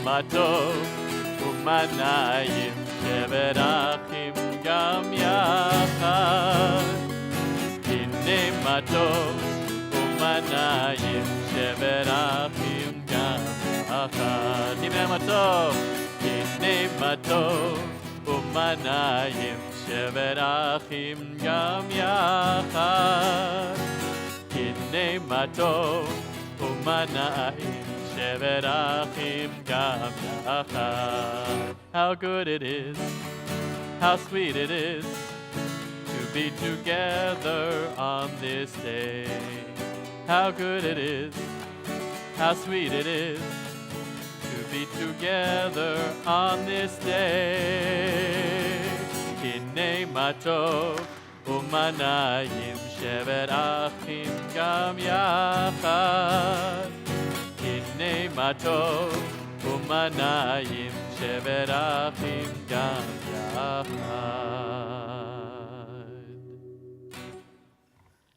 מה טוב ומה נעים, שבת אחים גם יחד. הנה מה טוב ומה נעים, שבת אחים גם יחד. הנה מה טוב, הנה מה טוב ומה נעים, שבת אחים גם יחד. הנה מה טוב ומה נעים, שבת אחים גם יחד. How good it is, how sweet it is, to be together on this day. How good it is, how sweet it is, to be together on this day. הנה מה טוב ומה נעים, שבת אחים גם יחד. הנה מה טוב ומה נעים, שבת אחים גם יחד.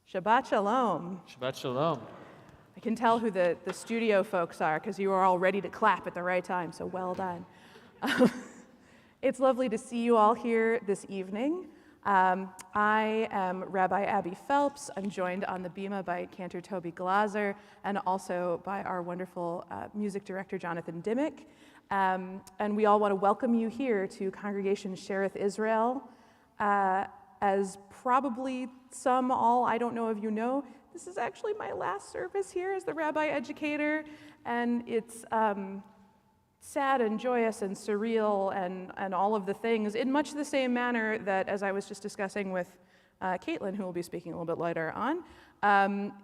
Shabbat Shalom. Shabbat Shalom. I can tell who the studio folks are because you are all ready to clap at the right time, so well done. It's lovely to see you all here this evening. I am Rabbi Abby Phelps. I'm joined on the bima by Cantor Toby Glaser and also by our wonderful music director, Jonathan Dimmick. And we all want to welcome you here to Congregation Shereth Israel. As probably some, all, I don't know if you know, this is actually my last service here as the rabbi educator, and it's sad and joyous and surreal and all of the things in much the same manner that, as I was just discussing with Caitlin, who will be speaking a little bit later on,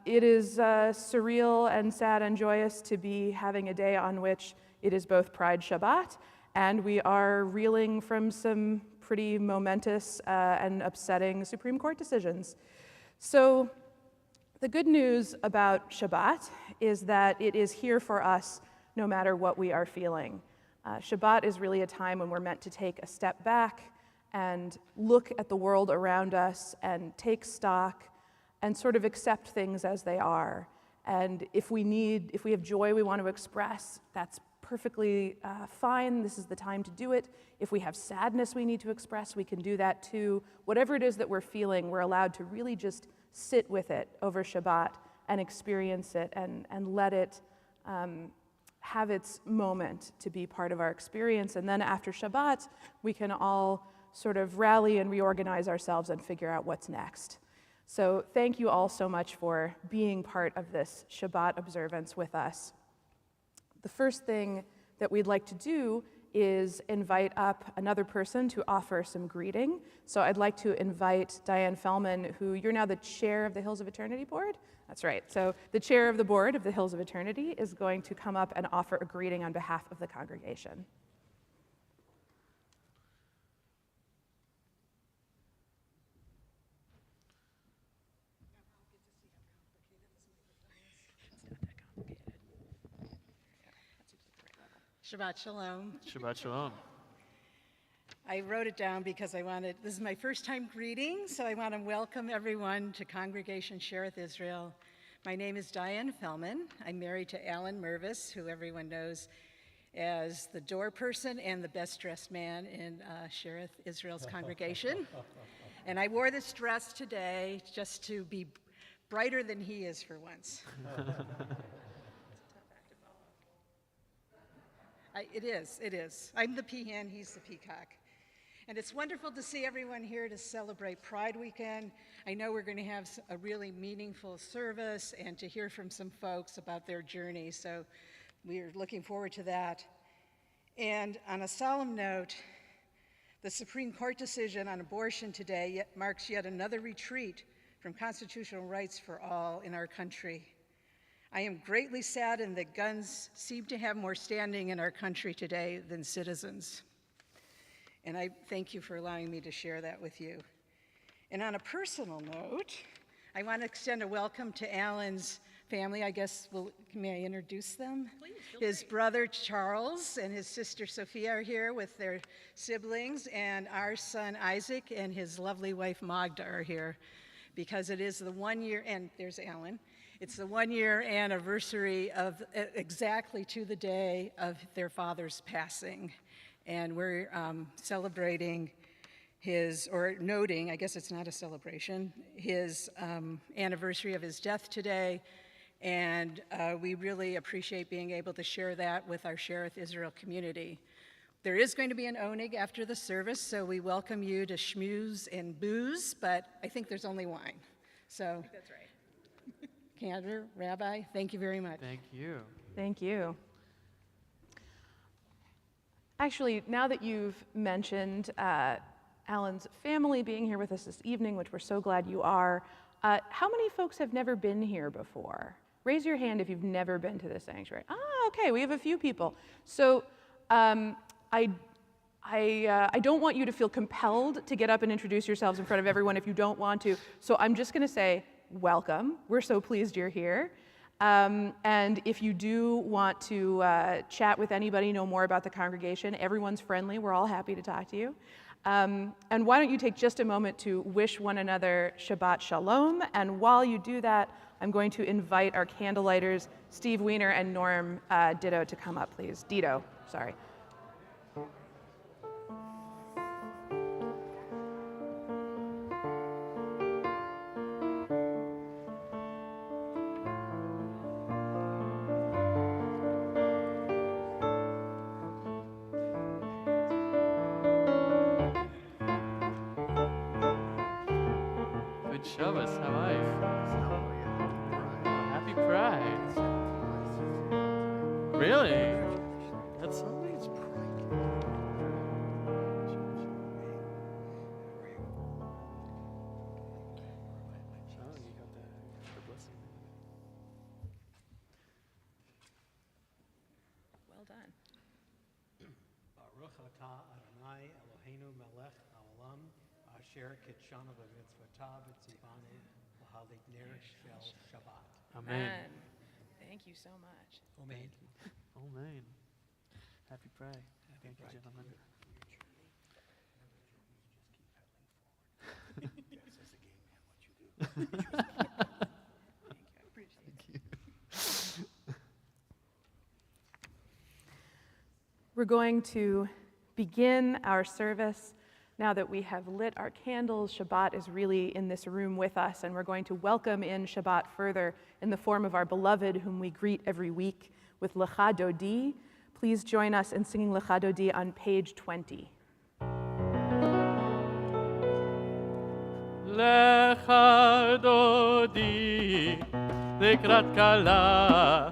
it is surreal and sad and joyous to be having a day on which it is both Pride Shabbat, and we are reeling from some pretty momentous and upsetting Supreme Court decisions. So the good news about Shabbat is that it is here for us no matter what we are feeling. Shabbat is really a time when we're meant to take a step back and look at the world around us and take stock and sort of accept things as they are. And if we have joy we want to express, that's perfectly fine. This is the time to do it. If we have sadness we need to express, we can do that too. Whatever it is that we're feeling, we're allowed to really just sit with it over Shabbat and experience it and let it have its moment to be part of our experience. And then after Shabbat, we can all sort of rally and reorganize ourselves and figure out what's next. So thank you all so much for being part of this Shabbat observance with us. The first thing that we'd like to do is invite up another person to offer some greeting. So I'd like to invite Diane Fellman, who you're now the chair of the Hills of Eternity Board. That's right. So the chair of the board of the Hills of Eternity is going to come up and offer a greeting on behalf of the congregation. Shabbat Shalom. Shabbat Shalom. I wrote it down because this is my first time greeting, so I want to welcome everyone to Congregation Shereth Israel. My name is Diane Fellman. I'm married to Alan Mervis, who everyone knows as the door person and the best dressed man in Shereth Israel's congregation. And I wore this dress today just to be brighter than he is for once. It is. I'm the peahen, he's the peacock. And it's wonderful to see everyone here to celebrate Pride Weekend. I know we're going to have a really meaningful service and to hear from some folks about their journey, so we're looking forward to that. And on a solemn note, the Supreme Court decision on abortion today marks yet another retreat from constitutional rights for all in our country. I am greatly saddened that guns seem to have more standing in our country today than citizens. And I thank you for allowing me to share that with you. And on a personal note, I want to extend a welcome to Alan's family. I guess, may I introduce them? Please, his brother Charles and his sister Sophia are here with their siblings, and our son Isaac and his lovely wife Magda are here because it is the 1 year, and there's Alan, It's the 1-year anniversary of exactly to the day of their father's passing. And we're celebrating or noting, I guess it's not a celebration, his anniversary of his death today. And we really appreciate being able to share that with our Shereth Israel community. There is going to be an oneg after the service, so we welcome you to schmooze and booze, but I think there's only wine. So, I think that's right. Cantor, Rabbi, thank you very much. Thank you. Thank you. Actually, now that you've mentioned Alan's family being here with us this evening, which we're so glad you are, how many folks have never been here before? Raise your hand if you've never been to this sanctuary. Okay, we have a few people. So I don't want you to feel compelled to get up and introduce yourselves in front of everyone if you don't want to. So I'm just going to say, welcome. We're so pleased you're here. And if you do want to chat with anybody, know more about the congregation, everyone's friendly. We're all happy to talk to you. And why don't you take just a moment to wish one another Shabbat Shalom. And while you do that, I'm going to invite our candlelighters, Steve Weiner and Norm Ditto, to come up, please. Ditto, sorry. Good Shabbos, how are you? Happy Pride. Really? That's something. Well done. Baruch atah Adonai Eloheinu melech haolam asher kitshanu b'mitzvotav v'tzivanu l'halik ner shel Shabbat. Amen. Thank you so much. Amen. Amen. Happy Pride. Thank you, Pride to gentlemen. Yes, as a gay man, what you do. We're going to begin our service now that we have lit our candles. Shabbat is really in this room with us, and we're going to welcome in Shabbat further in the form of our beloved, whom we greet every week with Lecha Dodi. Please join us in singing Lecha Dodi on page 20. Lecha Dodi, לקראת כלה,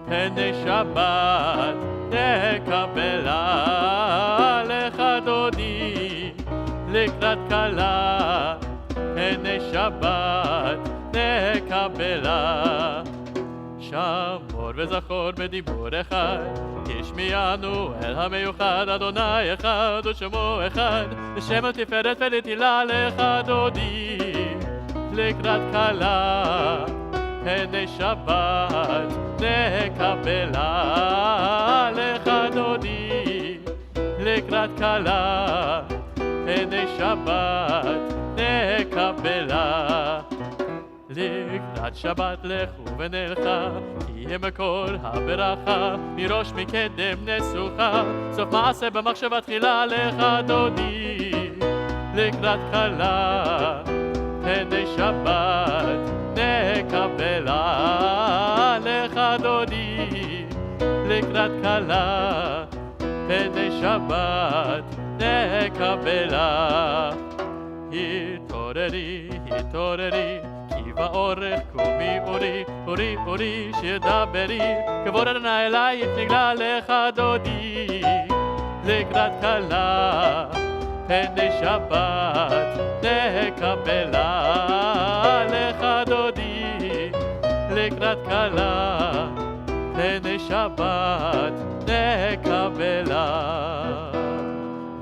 פני שבת נקבלה. lecha dodi, לקראת כלה, פני שבת נקבלה. שמור וזכור בדיבור אחד, השמיענו אל המיוחד, אדוני אחד ושמו אחד, לשם התפארת ולתהילה. lecha דודי, לקראת כלה, פני שבת נקבלה. lecha דודי, לקראת כלה, פני שבת נקבלה. לקראת שבת לכו ונלכה, כי הם מקור הברכה, מראש מקדם נסוכה, סוף מעשה במחשבה תחילה. lecha דודי, לקראת כלה, פני שבת נקבלה. lecha דודי, לקראת כלה, פני שבת נקבלה. התעוררי, התעוררי, כי באורך קומי אורי, אורי, אורי, שדברי, כבוד אדוני אלייך נגלה. lecha דודי, לקראת כלה, פני שבת נקבלה. lecha דודי, לקראת כלה, פני שבת נקבלה.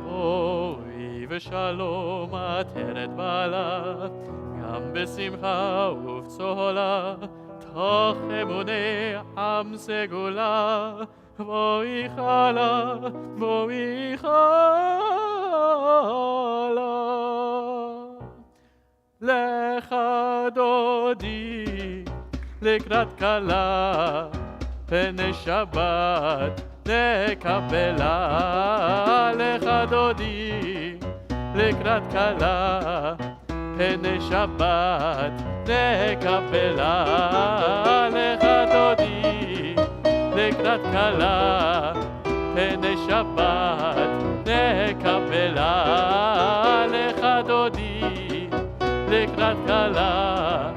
אוי ושלום עטרת בעלה, גם בשמחה ובצהלה, תוך אמוני עם סגולה. בואי חלה, בואי חלה. lecha דודי, לקראת כלה, פני שבת נקבלה. לך דודי, לקראת כלה, פני שבת נקבלה. לך דודי, לקראת כלה, פני שבת נקבלה. לך דודי, לקראת כלה,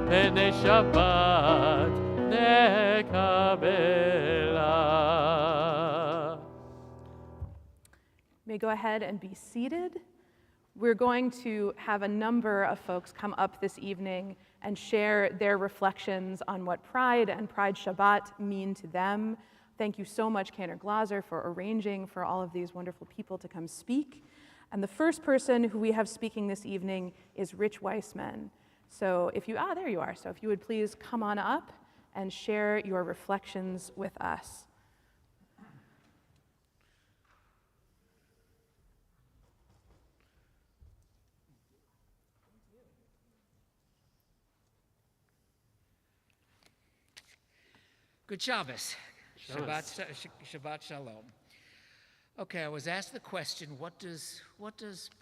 פני שבת נקבלה. May go ahead and be seated. We're going to have a number of folks come up this evening and share their reflections on what Pride and Pride Shabbat mean to them. Thank you so much, Cantor Glaser, for arranging for all of these wonderful people to come speak. And the first person who we have speaking this evening is Rich Weissman. So if you, there you are. So if you would please come on up and share your reflections with us. Good Shabbos. Shabbat Shalom. Okay, I was asked the question, what does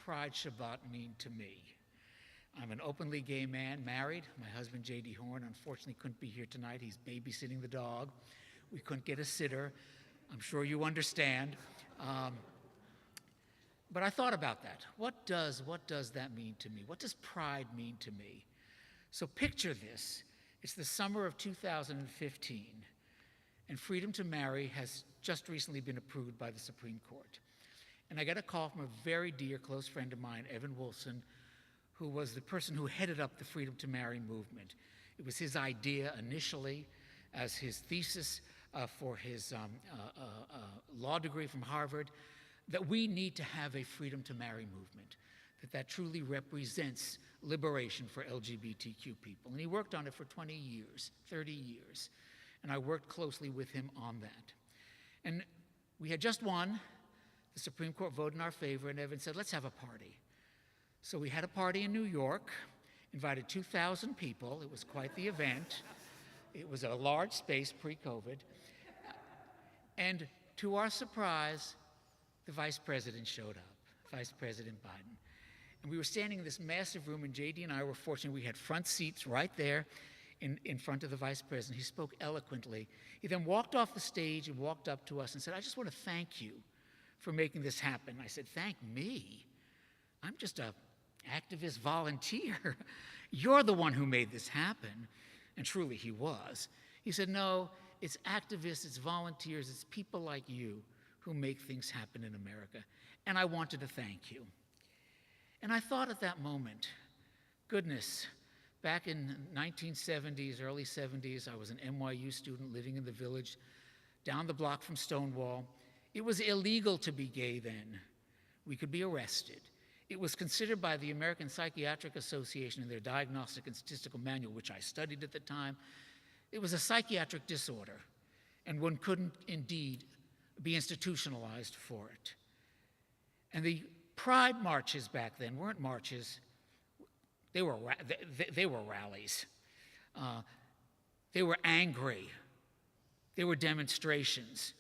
Pride Shabbat mean to me? I'm an openly gay man, married. My husband, J.D. Horn, unfortunately couldn't be here tonight. He's babysitting the dog. We couldn't get a sitter. I'm sure you understand. But I thought about that. What does that mean to me? What does pride mean to me? So picture this. It's the summer of 2015. And freedom to marry has just recently been approved by the Supreme Court. And I got a call from a very dear close friend of mine, Evan Wilson, who was the person who headed up the freedom to marry movement. It was his idea initially as his thesis for his law degree from Harvard, that we need to have a freedom to marry movement, that truly represents liberation for LGBTQ people. And he worked on it for 20 years, 30 years. And I worked closely with him on that. And we had just won. The Supreme Court voted in our favor, and Evan said, let's have a party. So we had a party in New York, invited 2,000 people. It was quite the event. It was a large space pre-COVID. And to our surprise, the vice president showed up, Vice President Biden. And we were standing in this massive room, and JD and I were fortunate. We had front seats right there in front of the vice president. He spoke eloquently. He then walked off the stage and walked up to us and said, I just want to thank you for making this happen. I said, thank me? I'm just a activist volunteer. You're the one who made this happen. And truly he was. He said, no, it's activists, it's volunteers, it's people like you who make things happen in America. And I wanted to thank you. And I thought at that moment, goodness, back in 1970s, early 70s, I was an NYU student living in the Village down the block from Stonewall. It was illegal to be gay then. We could be arrested. It was considered by the American Psychiatric Association in their Diagnostic and Statistical Manual, which I studied at the time, it was a psychiatric disorder, and one couldn't indeed be institutionalized for it. And the pride marches back then weren't marches. They were rallies. They were angry. They were demonstrations.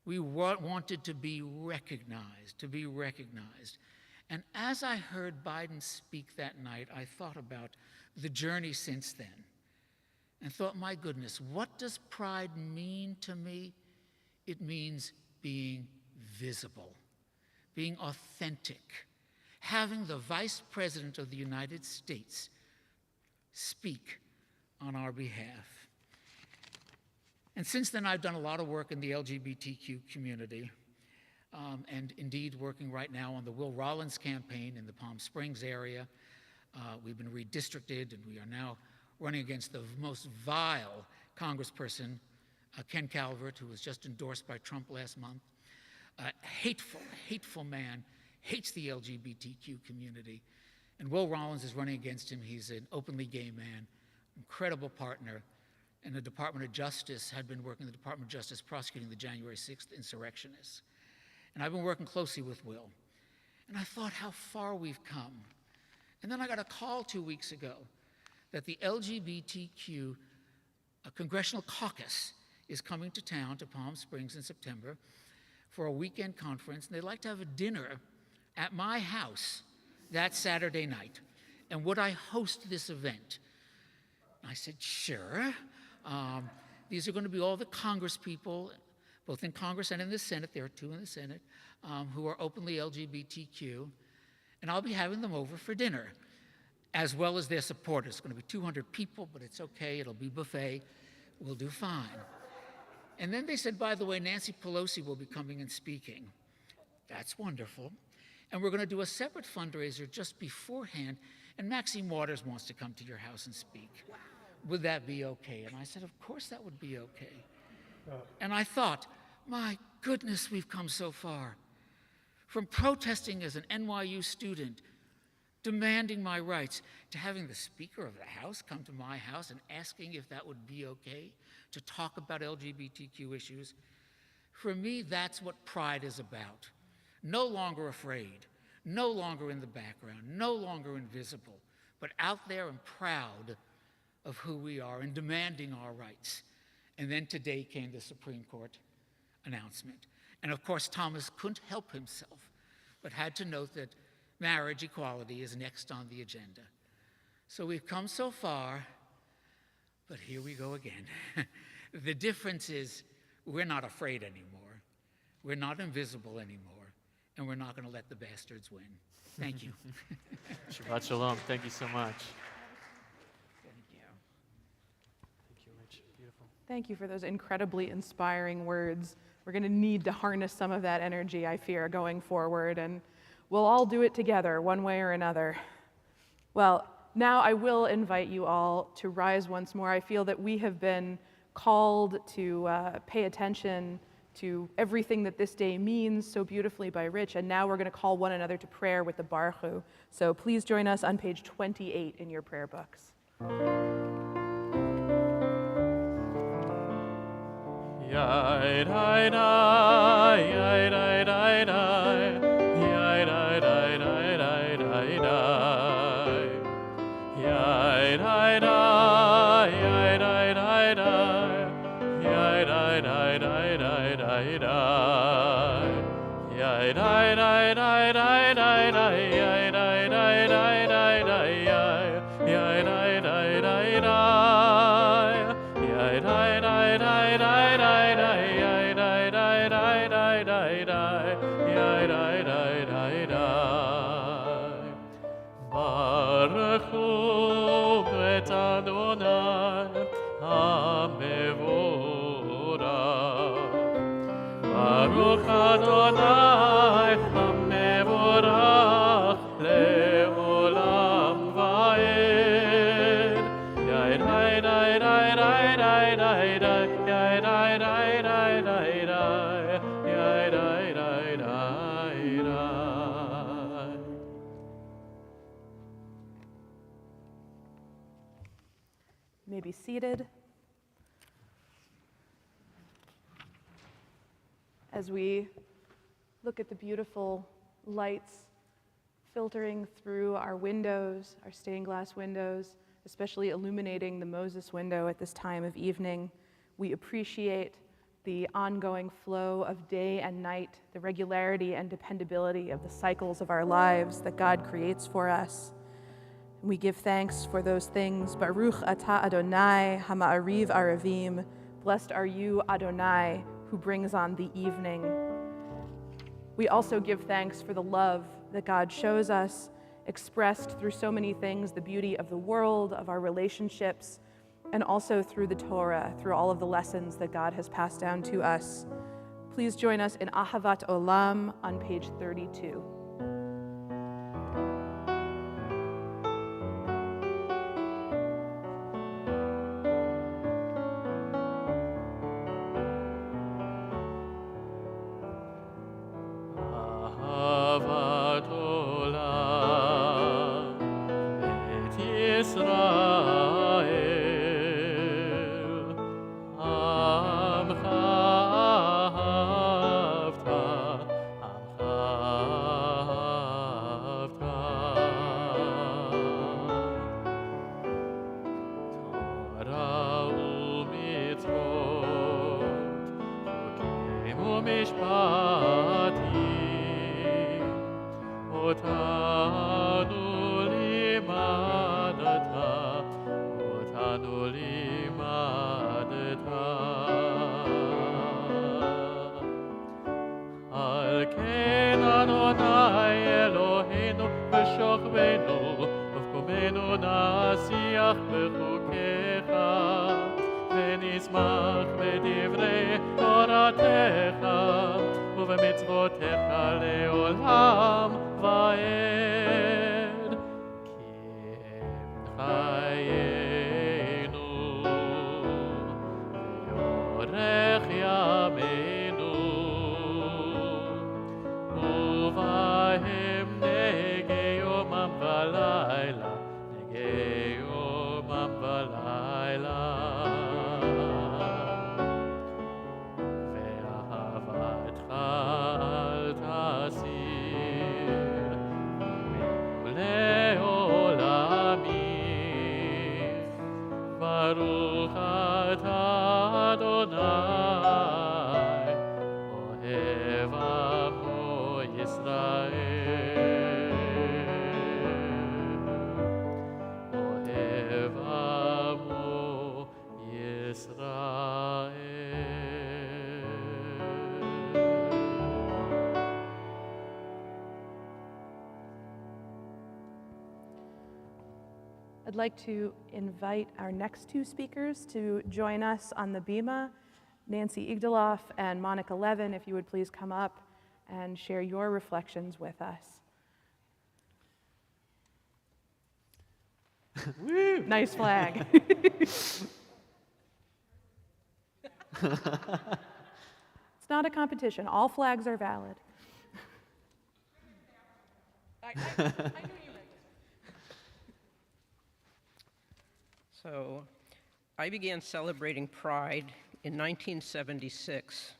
We wanted to be recognized, And as I heard Biden speak that night, I thought about the journey since then and thought, my goodness, what does pride mean to me? It means being visible, being authentic, having the Vice President of the United States speak on our behalf. And since then, I've done a lot of work in the LGBTQ community, and indeed working right now on the Will Rollins campaign in the Palm Springs area. We've been redistricted, and we are now running against the most vile congressperson, Ken Calvert, who was just endorsed by Trump last month. Hateful man, hates the LGBTQ community. And Will Rollins is running against him. He's an openly gay man, incredible partner. And the Department of Justice had been working in the Department of Justice prosecuting the January 6th insurrectionists. And I've been working closely with Will. And I thought how far we've come. And then I got a call 2 weeks ago that the LGBTQ a congressional caucus is coming to town, to Palm Springs in September, for a weekend conference, and they'd like to have a dinner at my house that Saturday night. And would I host this event? I said, sure. These are going to be all the Congress people, both in Congress and in the Senate. There are 2 in the Senate, who are openly LGBTQ. And I'll be having them over for dinner, as well as their supporters. It's going to be 200 people, but it's okay. It'll be buffet. We'll do fine. And then they said, by the way, Nancy Pelosi will be coming and speaking. That's wonderful. And we're going to do a separate fundraiser just beforehand, and Maxine Waters wants to come to your house and speak. Wow. Would that be okay? And I said, of course that would be okay. And I thought, my goodness, we've come so far. From protesting as an NYU student, demanding my rights, to having the Speaker of the House come to my house and asking if that would be okay to talk about LGBTQ issues. For me, that's what pride is about. No longer afraid, no longer in the background, no longer invisible, but out there and proud of who we are and demanding our rights. And then today came the Supreme Court announcement. And of course, Thomas couldn't help himself, but had to note that marriage equality is next on the agenda. So we've come so far, but here we go again. The difference is we're not afraid anymore. We're not invisible anymore. And we're not going to let the bastards win. Thank you. Shabbat shalom. Thank you so much. Thank you. Thank you, Rich. Beautiful. Thank you for those incredibly inspiring words. We're going to need to harness some of that energy, I fear, going forward, and we'll all do it together, one way or another. Well, now I will invite you all to rise once more. I feel that we have been called to pay attention to everything that this day means so beautifully by Rich, and now we're going to call one another to prayer with the Baruch Hu. So please join us on page 28 in your prayer books. Yai dai dai, yai dai dai dai, yai dai dai dai dai dai dai, yai dai dai, yai dai dai dai, yai dai dai dai dai dai dai, yai dai dai dai dai dai dai, yai dai dai dai dai dai, yai dai dai dai dai, yai dai dai dai dai dai. Baruch hu bet Adonai hamevorach. Baruch Adonai hamevorach leolam va'ed. Yai dai dai dai dai dai dai dai, yai dai dai dai dai dai, yai dai dai dai dai. You may be seated. As we look at the beautiful lights filtering through our windows, our stained glass windows, especially illuminating the Moses window at this time of evening, we appreciate the ongoing flow of day and night, the regularity and dependability of the cycles of our lives that God creates for us. We give thanks for those things. Baruch atah Adonai hama'ariv aravim. Blessed are you, Adonai, who brings on the evening. We also give thanks for the love that God shows us, expressed through so many things, the beauty of the world, of our relationships, and also through the Torah, through all of the lessons that God has passed down to us. Please join us in Ahavat Olam on page 32. Ahavat olam et Yisrael, amcha ahavta, amcha ומשפטים, אותנו לימדת, אותנו לימדת. על כן אדוני אלוהינו בשוכבנו ובקומנו נשיח בחוקיך ונשמח בדברי תורתך ובמצוותיך לעולם ועד. כי הם חיינו ויורך ימינו ובהם נגי יומם ולילה, נגי יומם ולילה. ואהבתך אל תסיר ממנו לעולמים. ברוך אתה אדוני, אוהב עמו ישראל. אוהב עמו ישראל. I'd like to invite our next two speakers to join us on the bima, Nancy Igdaloff and Monica Levin, if you would please come up and share your reflections with us. Nice flag. It's not a competition. All flags are valid. I knew you meant it. So, I began celebrating Pride in 1976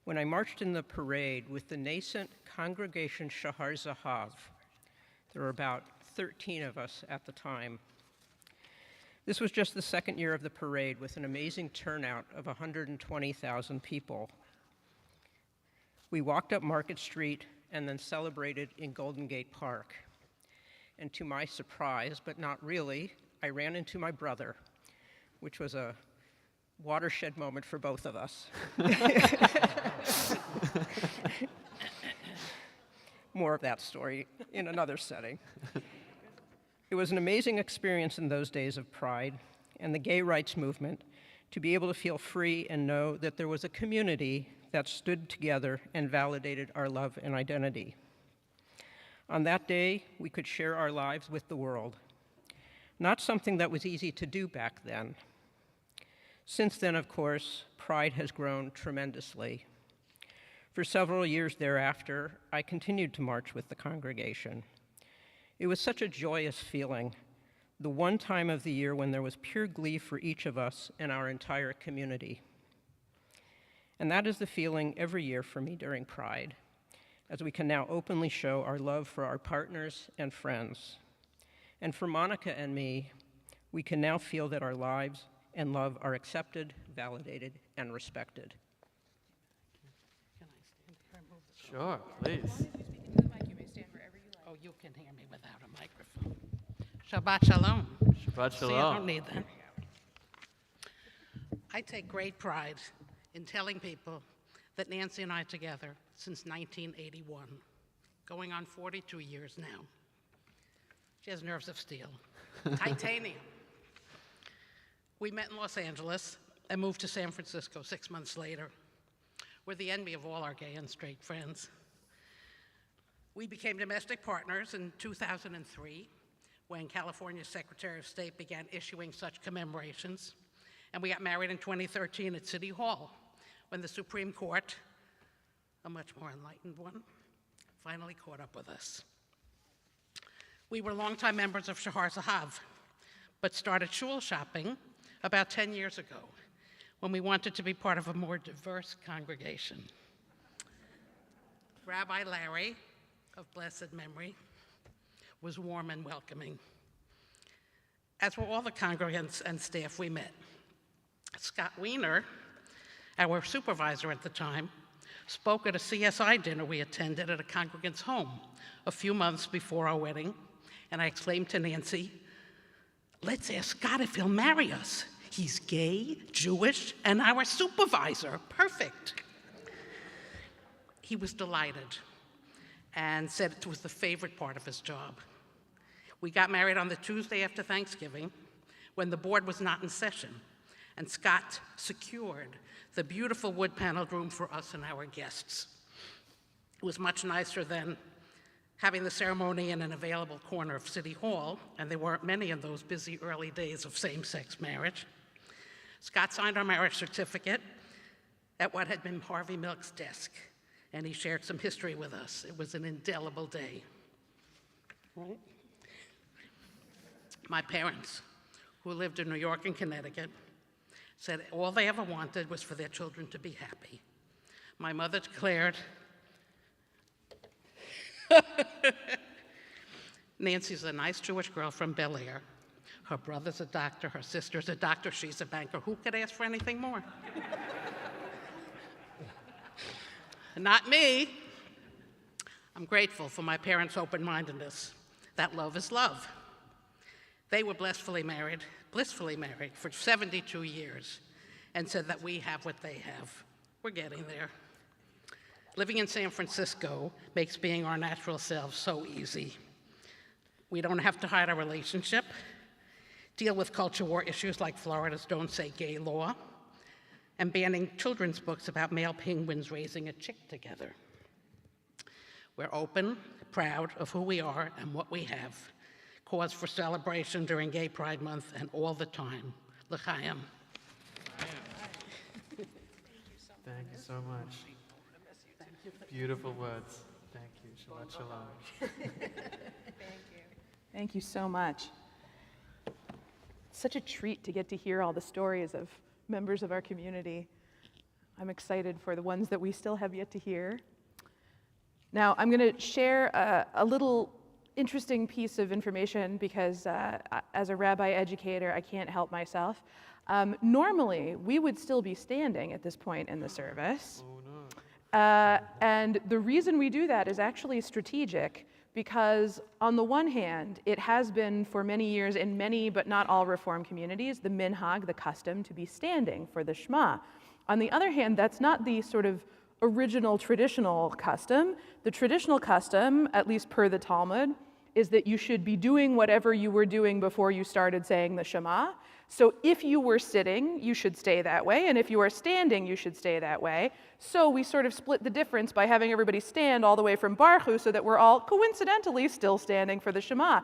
when I marched in the parade with the nascent congregation Shahar Zahav. There were about 13 of us at the time. This was just the second year of the parade with an amazing turnout of 120,000 people. We walked up Market Street and then celebrated in Golden Gate Park. And to my surprise, but not really, I ran into my brother, which was a watershed moment for both of us. More of that story in another setting. It was an amazing experience in those days of Pride and the gay rights movement to be able to feel free and know that there was a community that stood together and validated our love and identity. On that day, we could share our lives with the world. Not something that was easy to do back then. Since then, of course, Pride has grown tremendously. For several years thereafter, I continued to march with the congregation. It was such a joyous feeling, the one time of the year when there was pure glee for each of us and our entire community. And that is the feeling every year for me during Pride, as we can now openly show our love for our partners and friends. And for Monica and me, we can now feel that our lives and love are accepted, validated, and respected. Can I stand here and move this? Sure, please. Oh, you can hear me without a microphone. Shabbat shalom. Shabbat See, I don't shalom. need that. I take great pride in telling people that Nancy and I are together since 1981, going on 42 years now. She has nerves of steel, titanium. We met in Los Angeles and moved to San Francisco 6 months later. We're the envy of all our gay and straight friends. We became domestic partners in 2003 when California's Secretary of State began issuing such commemorations. And we got married in 2013 at City Hall when the Supreme Court, a much more enlightened one, finally caught up with us. We were longtime members of Shahar Zahav, but started shul shopping about 10 years ago when we wanted to be part of a more diverse congregation. Rabbi Larry, of blessed memory, was warm and welcoming, as were all the congregants and staff we met. Scott Weiner, our supervisor at the time, spoke at a CSI dinner we attended at a congregant's home a few months before our wedding, and I exclaimed to Nancy, "Let's ask God if he'll marry us. He's gay, Jewish, and our supervisor. Perfect." He was delighted and said it was the favorite part of his job. We got married on the Tuesday after Thanksgiving when the board was not in session, and Scott secured the beautiful wood-paneled room for us and our guests. It was much nicer than having the ceremony in an available corner of City Hall, and there weren't many in those busy early days of same-sex marriage. Scott signed our marriage certificate at what had been Harvey Milk's desk, and he shared some history with us. It was an indelible day. Right? My parents, who lived in New York and Connecticut, said all they ever wanted was for their children to be happy. My mother declared, "Nancy's a nice Jewish girl from Bel Air. Her brother's a doctor, her sister's a doctor, she's a banker. Who could ask for anything more?" Not me. I'm grateful for my parents' open-mindedness. That love is love. They were blissfully married for 72 years and said that we have what they have. We're getting there. Living in San Francisco makes being our natural selves so easy. We don't have to hide our relationship, deal with culture war issues like Florida's Don't Say Gay law, and banning children's books about male penguins raising a chick together. We're open, proud of who we are and what we have. Cause for celebration during Gay Pride Month and all the time. L'chaim. Thank you so much. Beautiful words. Thank you. Shabbat shalom. Thank you so much. It's such a treat to get to hear all the stories of members of our community. I'm excited for the ones that we still have yet to hear. Now, I'm going to share a little interesting piece of information because as a rabbi educator, I can't help myself. Normally, we would still be standing at this point in the service. And the reason we do that is actually strategic because on the one hand, it has been for many years in many but not all Reform communities, the minhag, the custom to be standing for the Shema. On the other hand, that's not the sort of original traditional custom. The traditional custom, at least per the Talmud, is that you should be doing whatever you were doing before you started saying the Shema. So if you were sitting, you should stay that way, and if you are standing, you should stay that way. So we sort of split the difference by having everybody stand all the way from Baruch so that we're all coincidentally still standing for the Shema.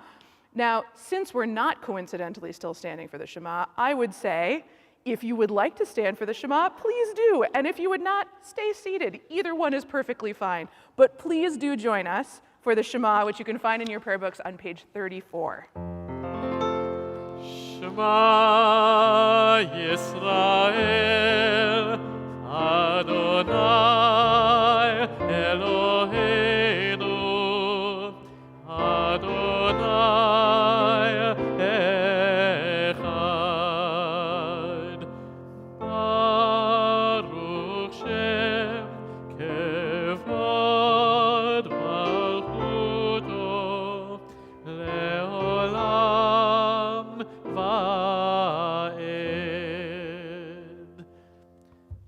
Now, since we're not coincidentally still standing for the Shema, I would say, if you would like to stand for the Shema, please do. And if you would not, stay seated. Either one is perfectly fine. But please do join us for the Shema, which you can find in your prayer books on page 34. Shema Yisrael, Adonai Eloheinu, Adonai Echad. Baruch Shem Kevod Malchuto Leolam Va'ed.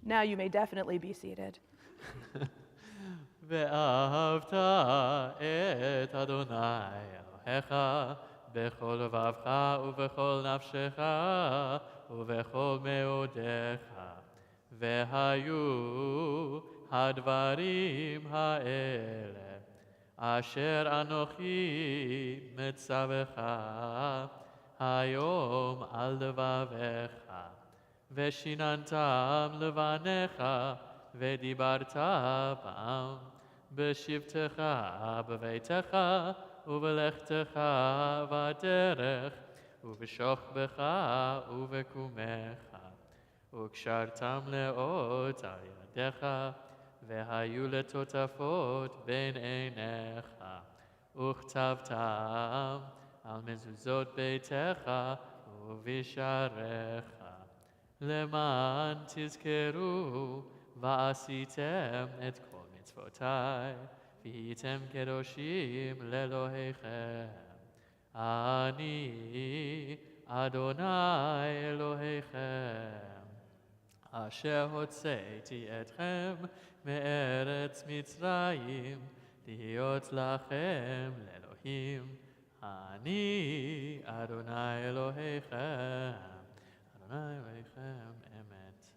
Now you may definitely be seated. ואהבת את אדוני אלוהיך בכל לבבך ובכל נפשך ובכל מאודיך. והיו הדברים האלה אשר אנוכי מצווך היום על לבביך, ושיננתם לבניך ודיברת בם בשבתך בביתך ובלכתך בדרך ובשוכבך ובקומך, וקשרתם לאות על ידיך והיו לטוטפות בין עיניך, וכתבתם על מזוזות ביתך ובשעריך, למען תזכרו ועשיתם את כל מצוותיי, והייתם קדושים לאלוהיכם. אני אדוני אלוהיכם, אשר הוצאתי אתכם מארץ מצרים, להיות לכם לאלוהים. אני אדוני אלוהיכם, אדוני אלוהיכם אמת.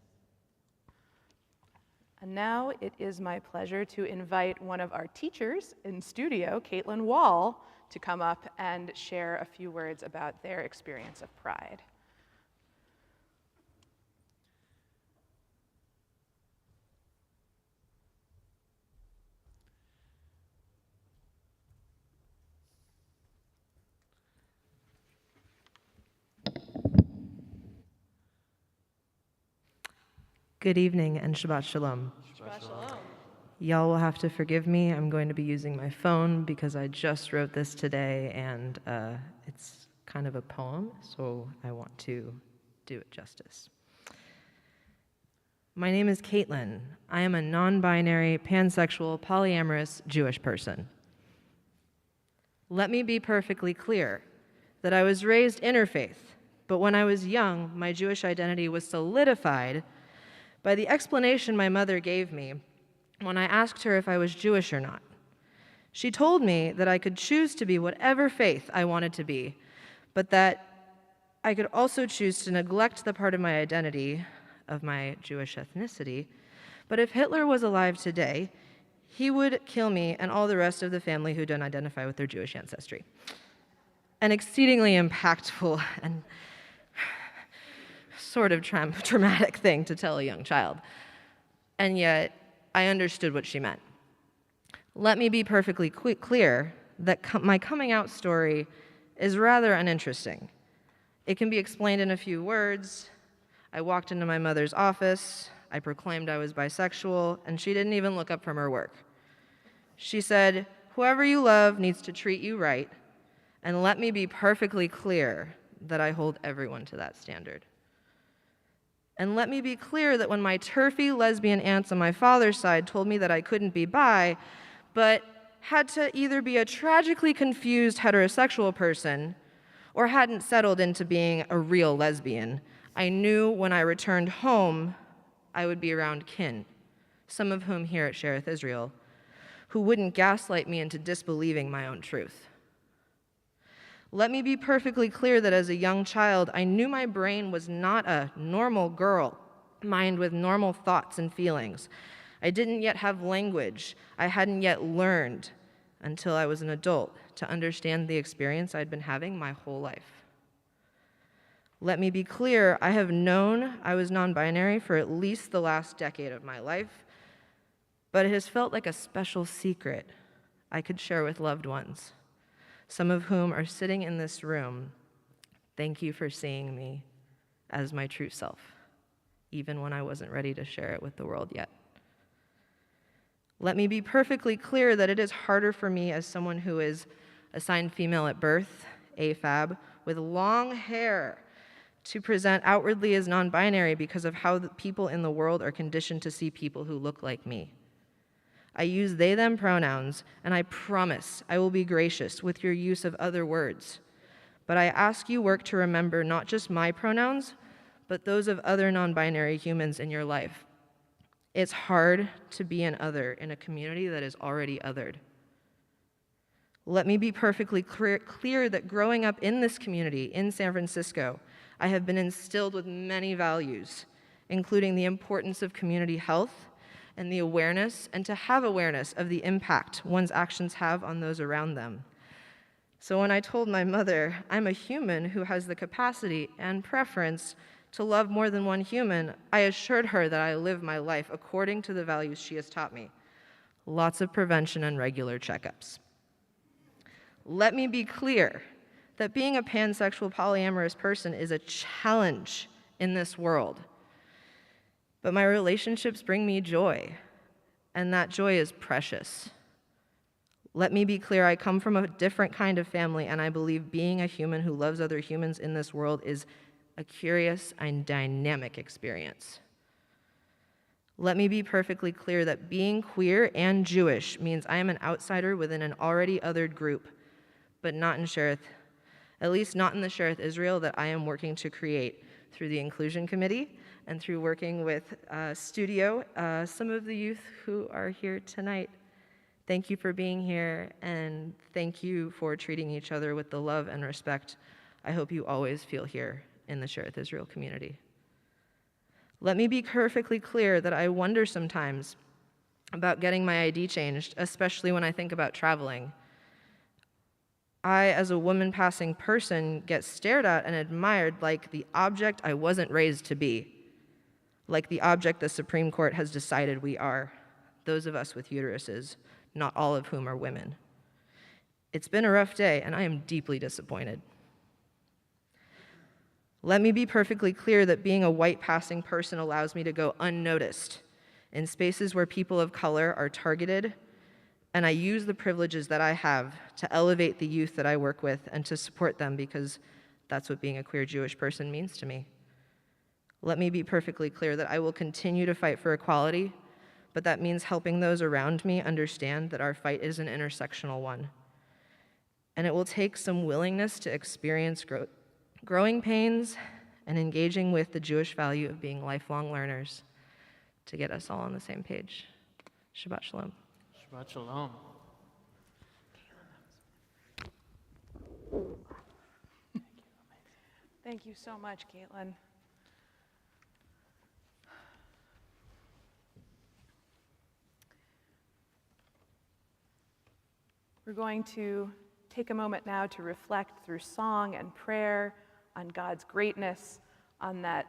And now it is my pleasure to invite one of our teachers in studio, Caitlin Wall, to come up and share a few words about their experience of pride. Good evening and Shabbat Shalom. Shabbat Shalom. Y'all will have to forgive me. I'm going to be using my phone because I just wrote this today and it's kind of a poem, so I want to do it justice. My name is Caitlin. I am a non-binary, pansexual, polyamorous Jewish person. Let me be perfectly clear that I was raised interfaith, but when I was young, my Jewish identity was solidified by the explanation my mother gave me when I asked her if I was Jewish or not. She told me that I could choose to be whatever faith I wanted to be, but that I could also choose to neglect the part of my identity of my Jewish ethnicity. But if Hitler was alive today, he would kill me and all the rest of the family who don't identify with their Jewish ancestry. An exceedingly impactful and sort of traumatic thing to tell a young child. And yet, I understood what she meant. Let me be perfectly clear that my coming out story is rather uninteresting. It can be explained in a few words. I walked into my mother's office, I proclaimed I was bisexual, and she didn't even look up from her work. She said, "Whoever you love needs to treat you right," and let me be perfectly clear that I hold everyone to that standard. And let me be clear that when my turfy lesbian aunts on my father's side told me that I couldn't be bi, but had to either be a tragically confused heterosexual person or hadn't settled into being a real lesbian, I knew when I returned home, I would be around kin, some of whom here at Shereth Israel, who wouldn't gaslight me into disbelieving my own truth. Let me be perfectly clear that as a young child, I knew my brain was not a normal girl, mind with normal thoughts and feelings. I didn't yet have language. I hadn't yet learned until I was an adult to understand the experience I'd been having my whole life. Let me be clear, I have known I was non-binary for at least the last decade of my life, but it has felt like a special secret I could share with loved ones, some of whom are sitting in this room. Thank you for seeing me as my true self, even when I wasn't ready to share it with the world yet. Let me be perfectly clear that it is harder for me as someone who is assigned female at birth, AFAB, with long hair, to present outwardly as non-binary because of how the people in the world are conditioned to see people who look like me. I use they, them pronouns, and I promise I will be gracious with your use of other words. But I ask you work to remember not just my pronouns, but those of other non-binary humans in your life. It's hard to be an other in a community that is already othered. Let me be perfectly clear that growing up in this community in San Francisco, I have been instilled with many values, including the importance of community health and the awareness, and to have awareness of the impact one's actions have on those around them. So when I told my mother I'm a human who has the capacity and preference to love more than one human, I assured her that I live my life according to the values she has taught me. Lots of prevention and regular checkups. Let me be clear that being a pansexual polyamorous person is a challenge in this world. But my relationships bring me joy, and that joy is precious. Let me be clear, I come from a different kind of family, and I believe being a human who loves other humans in this world is a curious and dynamic experience. Let me be perfectly clear that being queer and Jewish means I am an outsider within an already othered group, but not in Sherith, at least not in the Sherith Israel that I am working to create through the Inclusion Committee and through working with Studio, some of the youth who are here tonight. Thank you for being here, and thank you for treating each other with the love and respect I hope you always feel here in the Sherith Israel community. Let me be perfectly clear that I wonder sometimes about getting my ID changed, especially when I think about traveling. I, as a woman-passing person, get stared at and admired like the object I wasn't raised to be, like the object the Supreme Court has decided we are, those of us with uteruses, not all of whom are women. It's been a rough day, and I am deeply disappointed. Let me be perfectly clear that being a white passing person allows me to go unnoticed in spaces where people of color are targeted, and I use the privileges that I have to elevate the youth that I work with and to support them because that's what being a queer Jewish person means to me. Let me be perfectly clear that I will continue to fight for equality, but that means helping those around me understand that our fight is an intersectional one. And it will take some willingness to experience growing pains and engaging with the Jewish value of being lifelong learners to get us all on the same page. Shabbat shalom. Shabbat shalom. Thank you so much, Caitlin. We're going to take a moment now to reflect through song and prayer on God's greatness, on that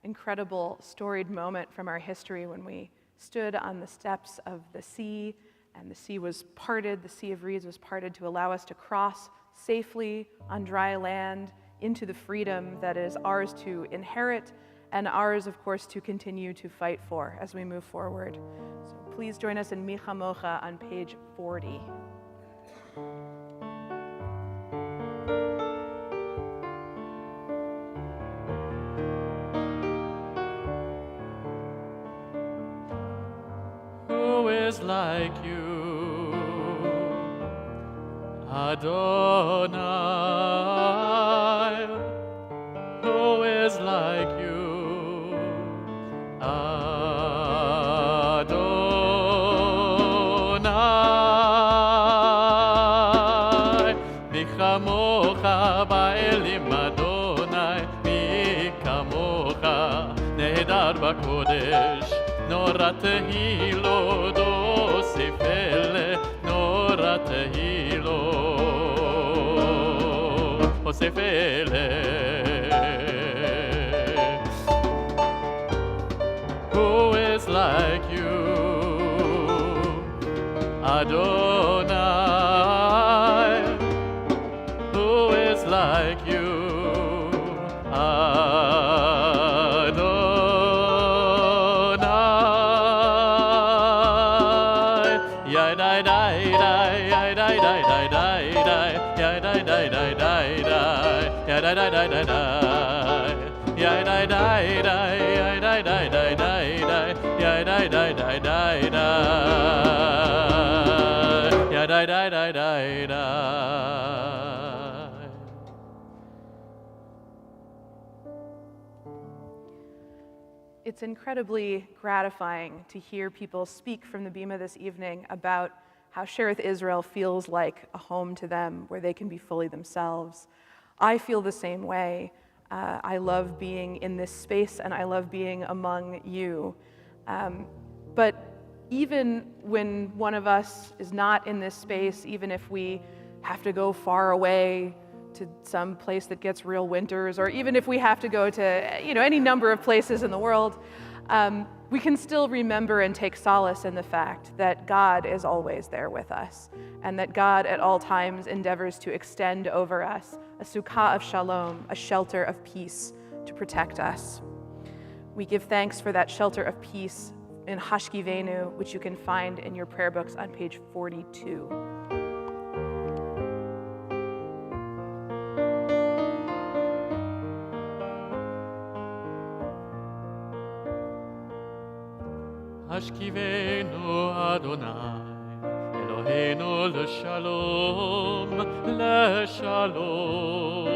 incredible storied moment from our history when we stood on the steps of the sea and the sea was parted, the Sea of Reeds was parted to allow us to cross safely on dry land into the freedom that is ours to inherit and ours, of course, to continue to fight for as we move forward. So please join us in Micha Mocha on page 40. Who is like you, Adonai? Who is like you, Adonai? Mi chamocha ba'elim Adonai, mi kamocha nehedar b'kodesh. Nora tehilo dosifele, nora tehilo osifele. Who is like you, Adonai? Who is like you, It's incredibly gratifying to hear people speak from the Bima this evening about how Sherith Israel feels like a home to them, where they can be fully themselves. I feel the same way. I love being in this space and I love being among you. But even when one of us is not in this space, even if we have to go far away to some place that gets real winters, or even if we have to go to any number of places in the world, we can still remember and take solace in the fact that God is always there with us, and that God at all times endeavors to extend over us a sukkah of shalom, a shelter of peace to protect us. We give thanks for that shelter of peace in Hashkivenu, which you can find in your prayer books on page 42. השכיבנו אדוני, אלוהינו לשלום, לשלום.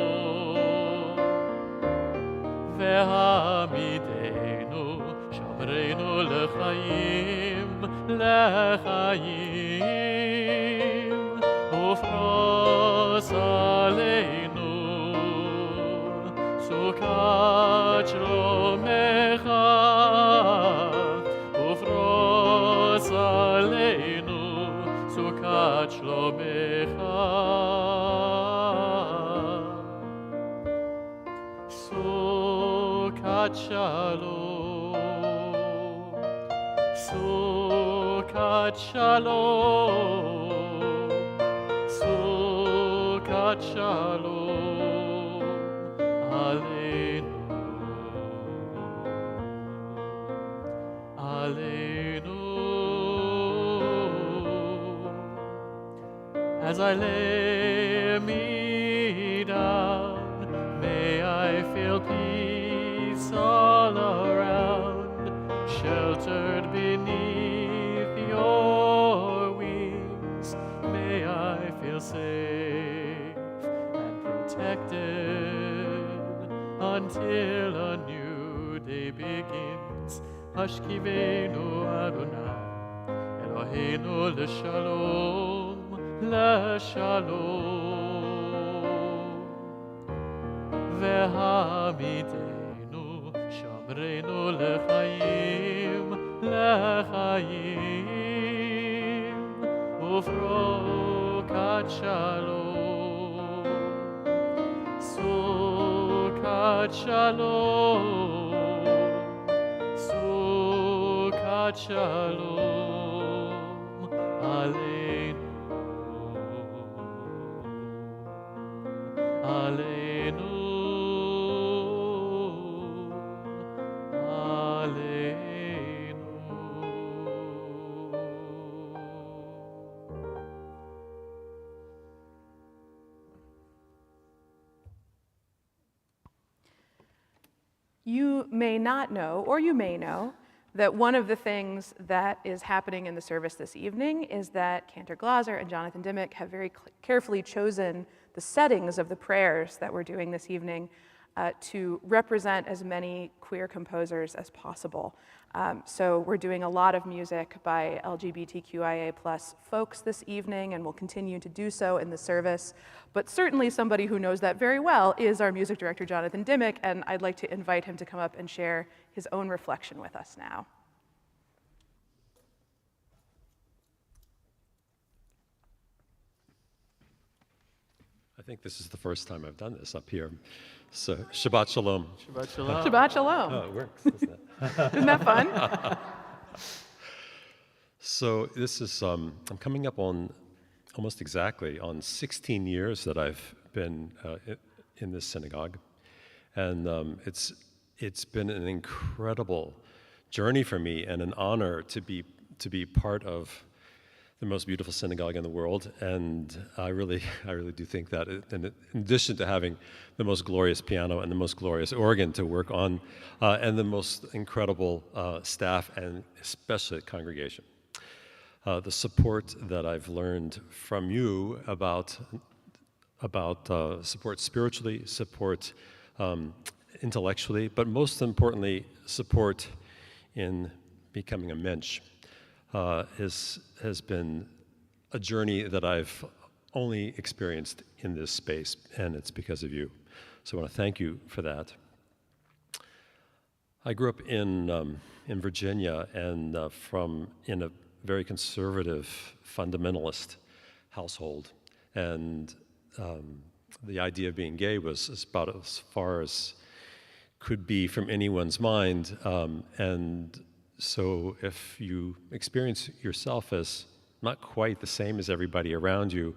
והעמידנו, שומרנו לחיים, לחיים. ופרוס עלינו סוכת שלומך, ופרוס עלינו סוכת שלומך. סוכת שלום, סוכת שלום, סוכת שלום עלינו, עלינו. As I lay me down, may I feel peace all around, sheltered beneath your wings. May I feel safe and protected until a new day begins. Hashkivenu Adonai, Eloheinu l'shalom, l'shalom. Ve'hamidenu, shamrenu l'chaim, l'chaim. Ufrokat shalom, sukat shalom, sukat shalom aleinu, aleinu, You may not know, or you may know, that one of the things that is happening in the service this evening is that Cantor Glaser and Jonathan Dimmick have very carefully chosen the settings of the prayers that we're doing this evening to represent as many queer composers as possible. So we're doing a lot of music by LGBTQIA+ folks this evening, and will continue to do so in the service. But certainly somebody who knows that very well is our music director, Jonathan Dimmick, and I'd like to invite him to come up and share his own reflection with us now. I think this is the first time I've done this up here. So, Shabbat Shalom. Shabbat shalom. Shabbat Shalom. Oh, it works, doesn't it? Isn't that fun? So this is, I'm coming up on almost exactly on 16 years that I've been in this synagogue. And it's been an incredible journey for me and an honor to be part of the most beautiful synagogue in the world, and I really do think that in addition to having the most glorious piano and the most glorious organ to work on, and the most incredible staff and especially congregation, the support that I've learned from you about support spiritually, support intellectually, but most importantly, support in becoming a mensch. Has been a journey that I've only experienced in this space, and it's because of you. So I want to thank you for that. I grew up in Virginia, and in a very conservative, fundamentalist household, and the idea of being gay was about as far as could be from anyone's mind, and so if you experience yourself as not quite the same as everybody around you,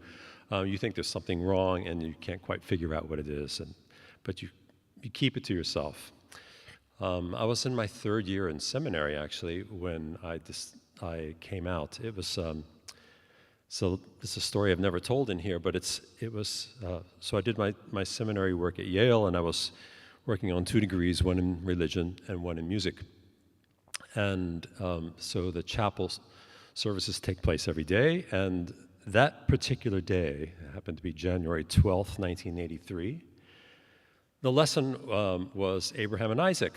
you think there's something wrong and you can't quite figure out what it is, but you keep it to yourself. I was in my third year in seminary, actually, when I came out. It was, so it's a story I've never told in here, but so I did my seminary work at Yale, and I was working on 2 degrees, one in religion and one in music. And so the chapel services take place every day, and that particular day, it happened to be January 12th, 1983, the lesson was Abraham and Isaac.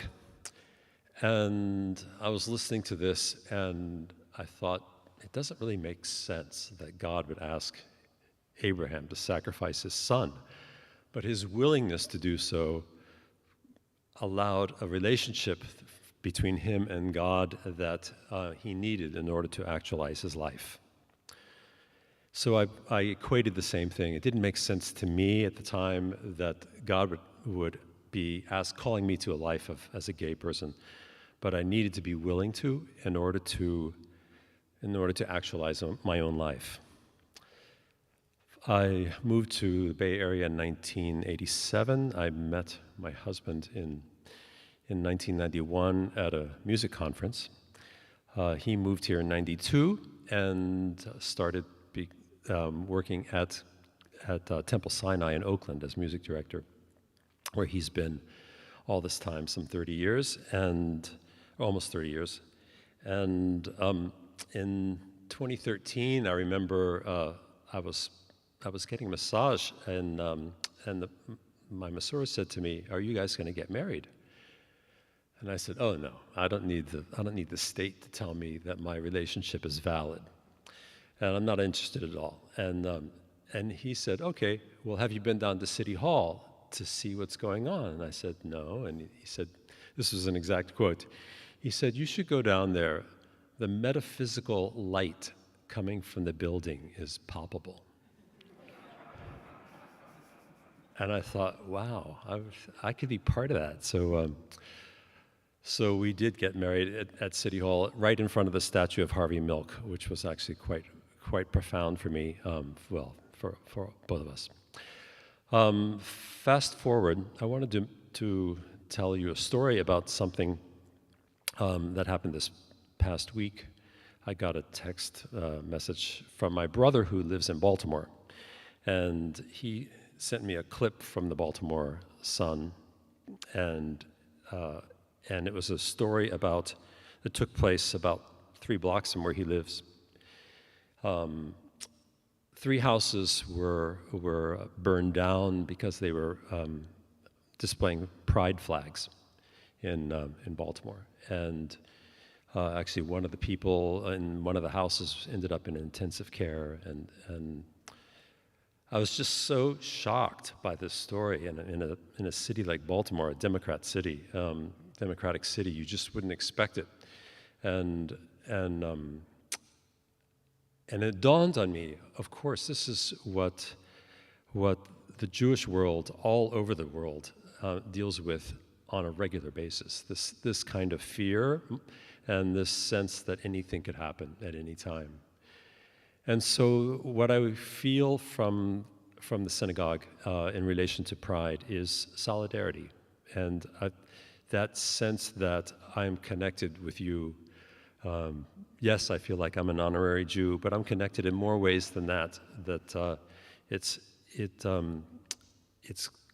And I was listening to this, and I thought, it doesn't really make sense that God would ask Abraham to sacrifice his son. But his willingness to do so allowed a relationship between him and God that he needed in order to actualize his life. So I equated the same thing. It didn't make sense to me at the time that God would be calling me to a life as a gay person, but I needed to be willing to in order to actualize my own life. I moved to the Bay Area in 1987. I met my husband in 1991 at a music conference. He moved here in 92 and started working at Temple Sinai in Oakland as music director, where he's been all this time, some 30 years, and almost 30 years. And in 2013, I remember I was getting a massage, and my masseur said to me, "Are you guys going to get married?" And I said, "Oh no, I don't need the state to tell me that my relationship is valid, and I'm not interested at all." And he said, "Okay, well, have you been down to City Hall to see what's going on?" And I said, "No." And he said, this was an exact quote. He said, "You should go down there. The metaphysical light coming from the building is palpable." And I thought, wow, I could be part of that. So we did get married at City Hall, right in front of the statue of Harvey Milk, which was actually quite profound for me, for both of us. Fast forward, I wanted to tell you a story about something that happened this past week. I got a text message from my brother who lives in Baltimore, and he sent me a clip from the Baltimore Sun, and it was a story that took place about 3 blocks from where he lives. 3 houses were burned down because they were displaying pride flags in Baltimore, and actually one of the people in one of the houses ended up in intensive care, and I was just so shocked by this story. In a city like Baltimore, a democratic city, you just wouldn't expect it. And it dawned on me, of course, this is what the Jewish world all over the world deals with on a regular basis. This kind of fear and this sense that anything could happen at any time. And so what I feel from the synagogue in relation to pride is solidarity, and that sense that I'm connected with you. Yes, I feel like I'm an honorary Jew, but I'm connected in more ways than that. It's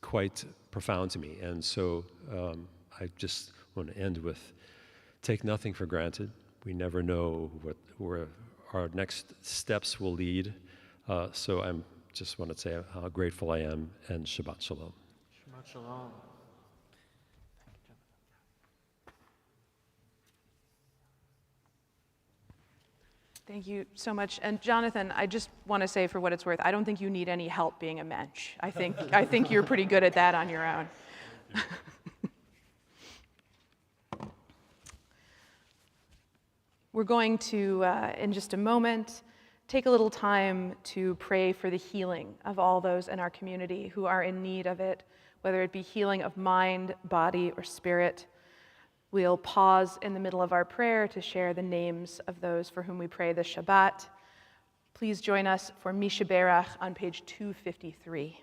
quite profound to me, and so I just want to end with: take nothing for granted. We never know where our next steps will lead. So I just want to say how grateful I am, and Shabbat Shalom. Shabbat Shalom. Thank you so much. And Jonathan, I just want to say, for what it's worth, I don't think you need any help being a mensch. I think you're pretty good at that on your own. We're going to, in just a moment, take a little time to pray for the healing of all those in our community who are in need of it, whether it be healing of mind, body, or spirit. We'll pause in the middle of our prayer to share the names of those for whom we pray this Shabbat. Please join us for Mishaberach on page 253.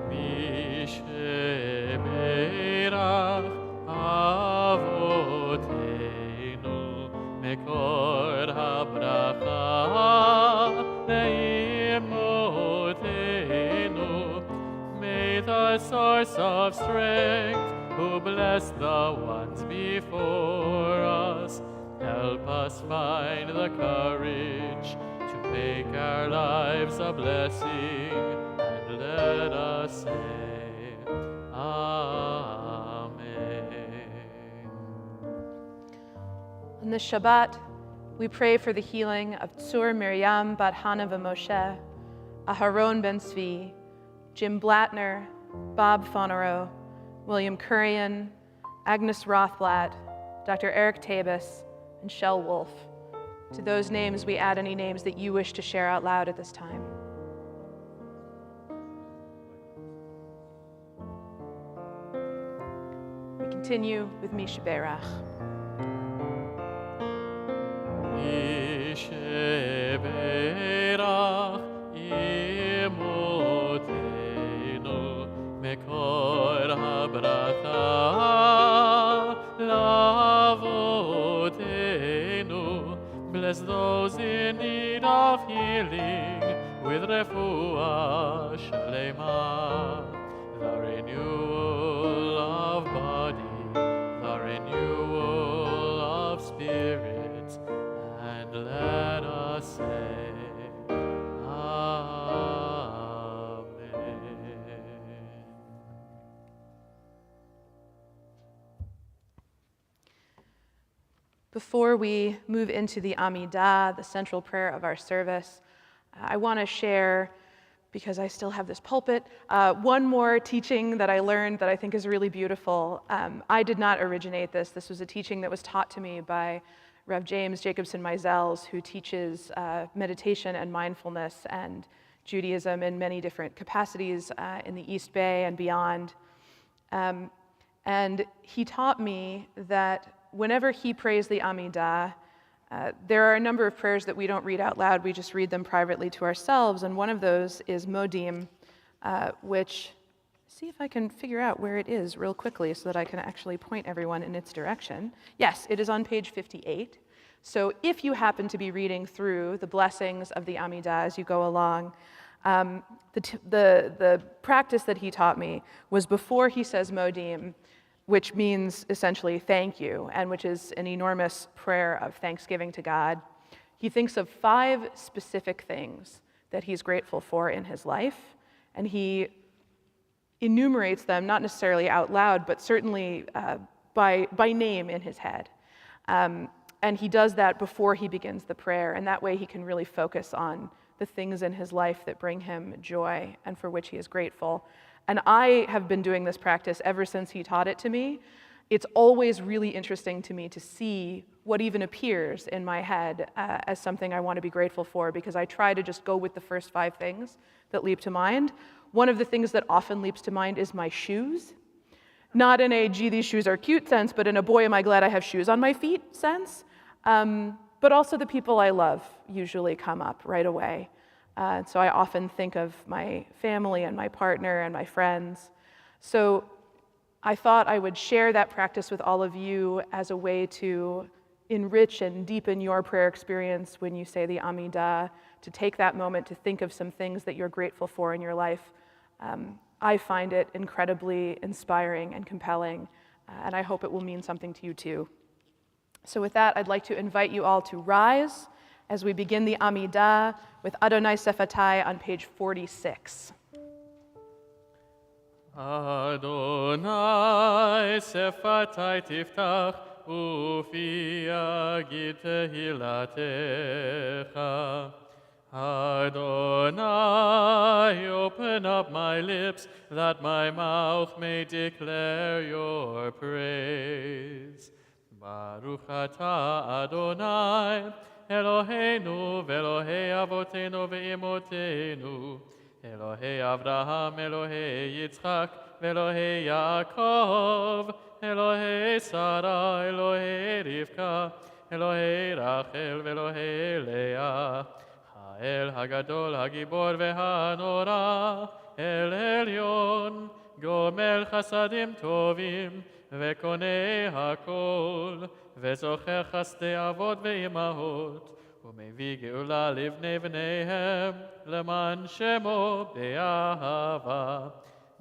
Mishaberach Avotenu Mekor HaBracha Le'imotenu the source of strength, who bless the ones before us. Help us find the courage to make our lives a blessing, and let us say, Amen. On this Shabbat, we pray for the healing of Tsur Miriam bat Hana Moshe, Aharon ben Tzvi, Jim Blattner, Bob Fonero, William Kurian, Agnes Rothblatt, Dr. Eric Tabus, and Shell Wolf. To those names, we add any names that you wish to share out loud at this time. We continue with Mishaberach. Mishaberach imotenu mekor habracha lavotenu. Bless those in need of healing with refuah shlema, the renewal of body, the renewal of spirit, and let us say, Amen. Before we move into the Amidah, the central prayer of our service, I want to share, because I still have this pulpit, one more teaching that I learned that I think is really beautiful. I did not originate this. This was a teaching that was taught to me by Rev. James Jacobson Meisels, who teaches meditation and mindfulness and Judaism in many different capacities in the East Bay and beyond. And he taught me that whenever he prays the Amidah, there are a number of prayers that we don't read out loud, we just read them privately to ourselves, and one of those is Modim, which, see if I can figure out where it is real quickly so that I can actually point everyone in its direction. Yes, it is on page 58. So if you happen to be reading through the blessings of the Amidah as you go along, the practice that he taught me was before he says Modim, which means essentially thank you, and which is an enormous prayer of thanksgiving to God. He thinks of 5 specific things that he's grateful for in his life, and he enumerates them, not necessarily out loud, but certainly by name in his head. And he does that before he begins the prayer, and that way he can really focus on the things in his life that bring him joy and for which he is grateful. And I have been doing this practice ever since he taught it to me. It's always really interesting to me to see what even appears in my head as something I want to be grateful for, because I try to just go with the first 5 things that leap to mind. One of the things that often leaps to mind is my shoes. Not in a, gee, these shoes are cute sense, but in a, boy, am I glad I have shoes on my feet sense. But also the people I love usually come up right away. So I often think of my family and my partner and my friends. So I thought I would share that practice with all of you as a way to enrich and deepen your prayer experience when you say the Amidah, to take that moment to think of some things that you're grateful for in your life. I find it incredibly inspiring and compelling, and I hope it will mean something to you too. So with that, I'd like to invite you all to rise as we begin the Amidah with Adonai Sefatai on page 46. Adonai Sefatai tiftach ufi yagid tehilatecha. Adonai, open up my lips that my mouth may declare your praise. Baruch atah Adonai, Eloheinu ve'Elohei avotenu ve'imotenu, Elohei Avraham, Elohei Yitzchak, ve'Elohei Yaakov, Elohei Sarah, Elohei Rivka, Elohei Rachel, ve'Elohei Leah, Ha'el Hagadol, Hagibor ve'Hanora, El Elyon, Gomel Chasadim Tovim, וקונה הכל, וזוכר חסדי אבות ואימהות, ומביא גאולה לבני בניהם, למען שמו באהבה.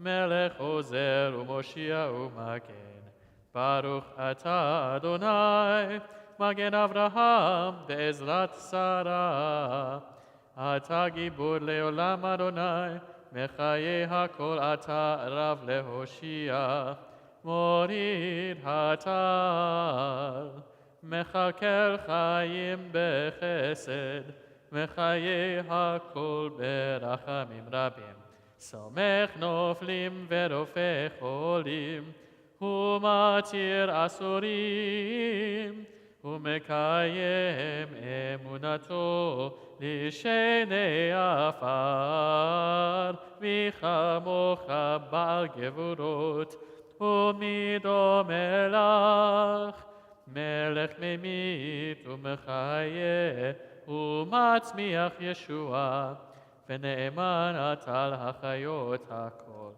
מלך עוזר ומושיע ומגן. ברוך אתה אדוני, מגן אברהם בעזרת שרה. אתה גיבור לעולם אדוני, מחיי הכל אתה רב להושיע. מוריד הטל, מכלכל חיים בחסד, מחיי הכל ברחמים רבים. סומך נופלים ורופא חולים, ומתיר אסורים, ומקיים אמונתו לשני עפר. מי כמוך בעל גבורות, ומי דומה לך, מלך ממית ומחיה, ומצמיח ישועה, ונאמן אתה להחיות הכל.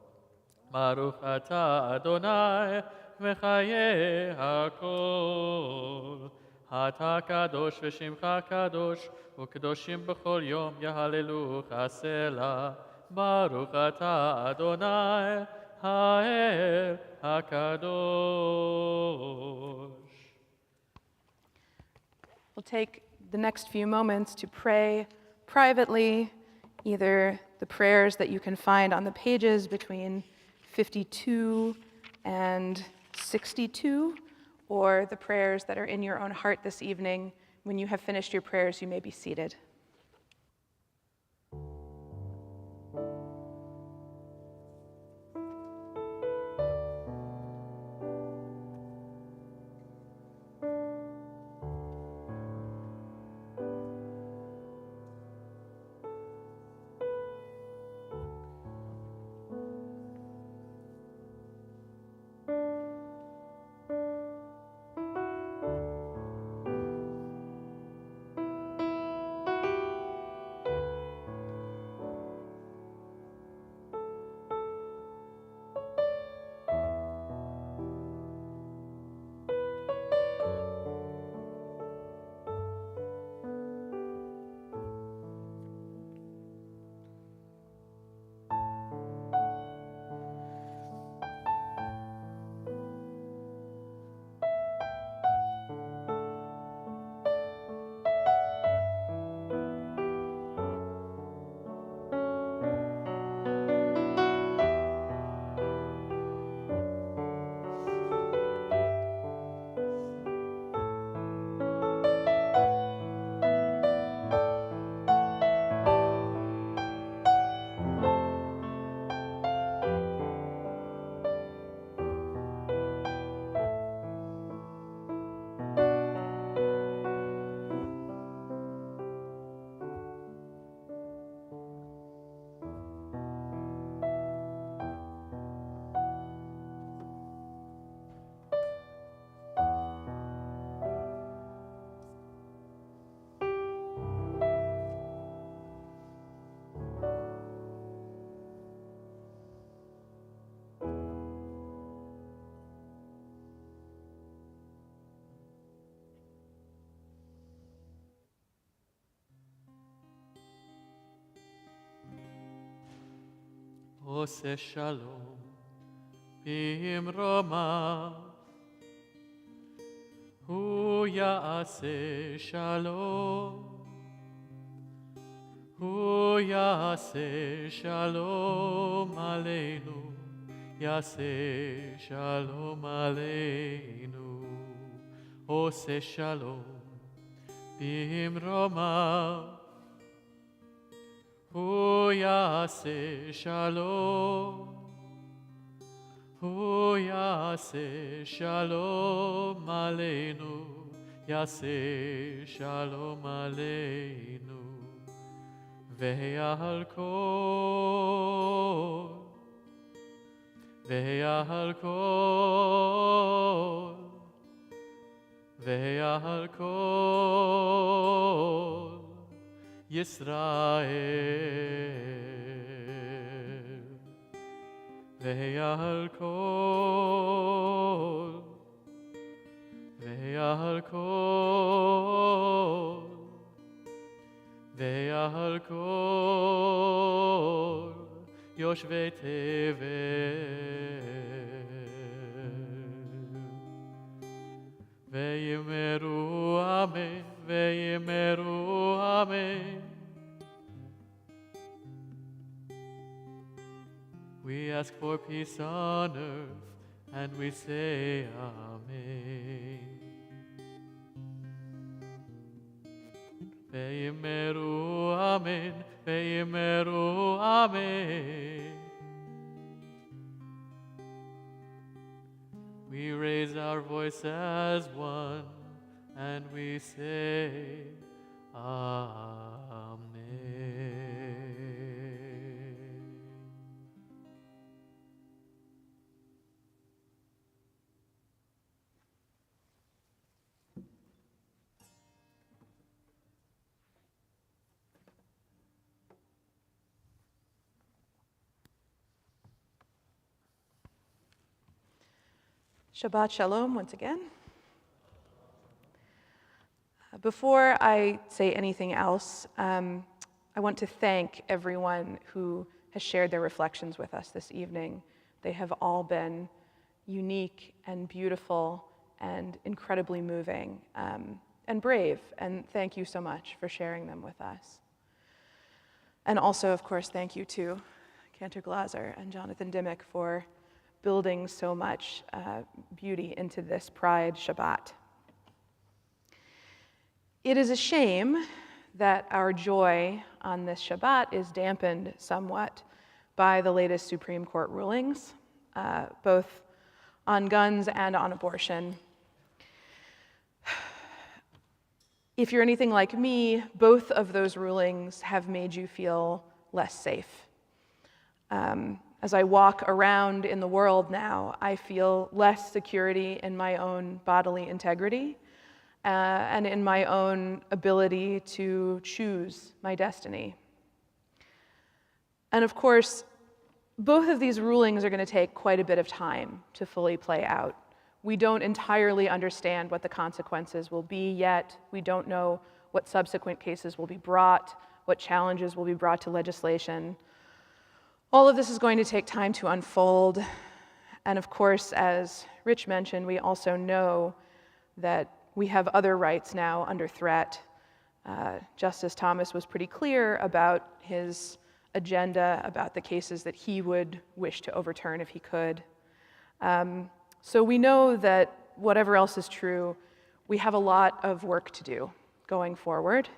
ברוך אתה אדוני, וחיי הכל. אתה קדוש ושמך קדוש, וקדושים בכל יום יהללוך סלה. ברוך אתה אדוני, האל הקדוש. We'll take the next few moments to pray privately, either the prayers that you can find on the pages between 52 and 62, or the prayers that are in your own heart this evening. When you have finished your prayers, you may be seated. עושה שלום במרומיו, הוא יעשה שלום, הוא יעשה שלום עלינו, יעשה שלום עלינו. עושה שלום במרומיו, הוא יעשה שלום, הוא יעשה שלום עלינו, יעשה שלום עלינו. ועל כל, ועל כל, ועל כל ישראל, ועל כל, ועל כל, ועל כל יושבי תבל. ויאמרו אמן, ויאמרו אמן. We ask for peace on earth, and we say amen. ויאמרו אמן, ויאמרו אמן. We raise our voice as one, and we say amen. Shabbat Shalom once again. Before I say anything else, I want to thank everyone who has shared their reflections with us this evening. They have all been unique and beautiful and incredibly moving and brave, and thank you so much for sharing them with us. And also, of course, thank you to Cantor Glaser and Jonathan Dimmick for building so much beauty into this Pride Shabbat. It is a shame that our joy on this Shabbat is dampened somewhat by the latest Supreme Court rulings, both on guns and on abortion. If you're anything like me, both of those rulings have made you feel less safe. As I walk around in the world now, I feel less security in my own bodily integrity and in my own ability to choose my destiny. And of course, both of these rulings are going to take quite a bit of time to fully play out. We don't entirely understand what the consequences will be yet. We don't know what subsequent cases will be brought, what challenges will be brought to legislation. All of this is going to take time to unfold. And of course, as Rich mentioned, we also know that we have other rights now under threat. Justice Thomas was pretty clear about his agenda, about the cases that he would wish to overturn if he could. So we know that whatever else is true, we have a lot of work to do going forward.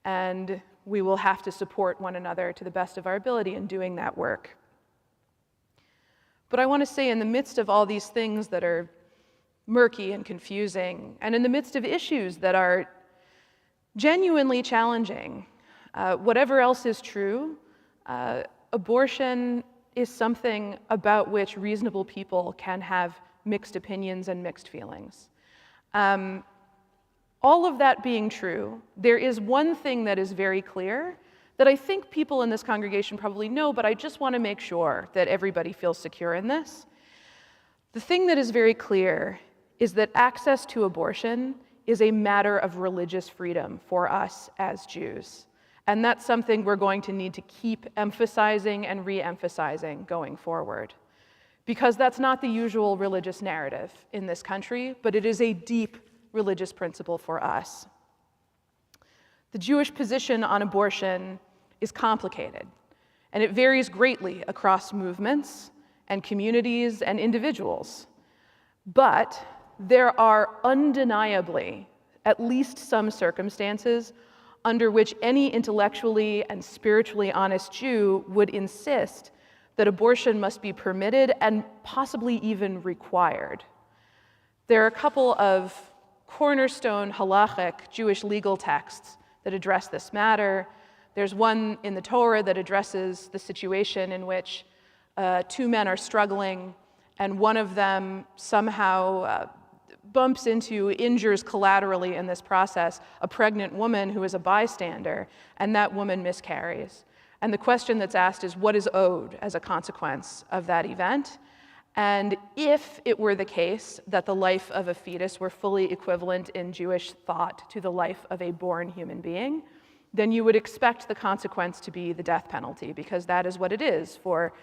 And we will have to support one another to the best of our ability in doing that work. But I want to say, in the midst of all these things that are murky and confusing, and in the midst of issues that are genuinely challenging, whatever else is true, abortion is something about which reasonable people can have mixed opinions and mixed feelings. All of that being true, there is one thing that is very clear that I think people in this congregation probably know, but I just want to make sure that everybody feels secure in this. The thing that is very clear is that access to abortion is a matter of religious freedom for us as Jews. And that's something we're going to need to keep emphasizing and re-emphasizing going forward. Because that's not the usual religious narrative in this country, but it is a deep religious principle for us. The Jewish position on abortion is complicated, and it varies greatly across movements and communities and individuals. But there are undeniably at least some circumstances under which any intellectually and spiritually honest Jew would insist that abortion must be permitted and possibly even required. There are a couple of cornerstone halachic Jewish legal texts that address this matter. There's one in the Torah that addresses the situation in which two men are struggling, and one of them somehow bumps into, injures collaterally in this process, a pregnant woman who is a bystander, and that woman miscarries. And the question that's asked is, what is owed as a consequence of that event? And if it were the case that the life of a fetus were fully equivalent in Jewish thought to the life of a born human being, then you would expect the consequence to be the death penalty, because that is what it is for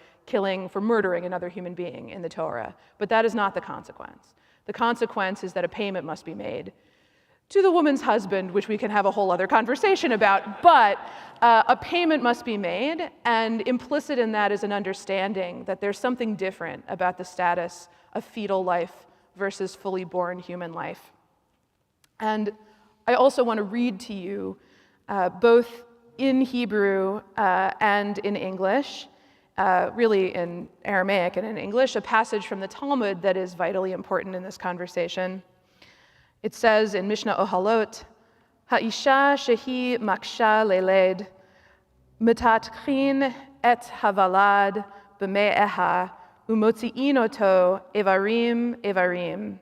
murdering another human being in the Torah. But that is not the consequence. The consequence is that a payment must be made to the woman's husband, which we can have a whole other conversation about, but a payment must be made, and implicit in that is an understanding that there's something different about the status of fetal life versus fully born human life. And I also want to read to you, both in Hebrew and in English, really in Aramaic and in English, a passage from the Talmud that is vitally important in this conversation. It says in Mishnah Ohalot, Ha'isha shehi maksha leled, metatchin et havalad b'me'eha, umotzi'in oto evarim evarim,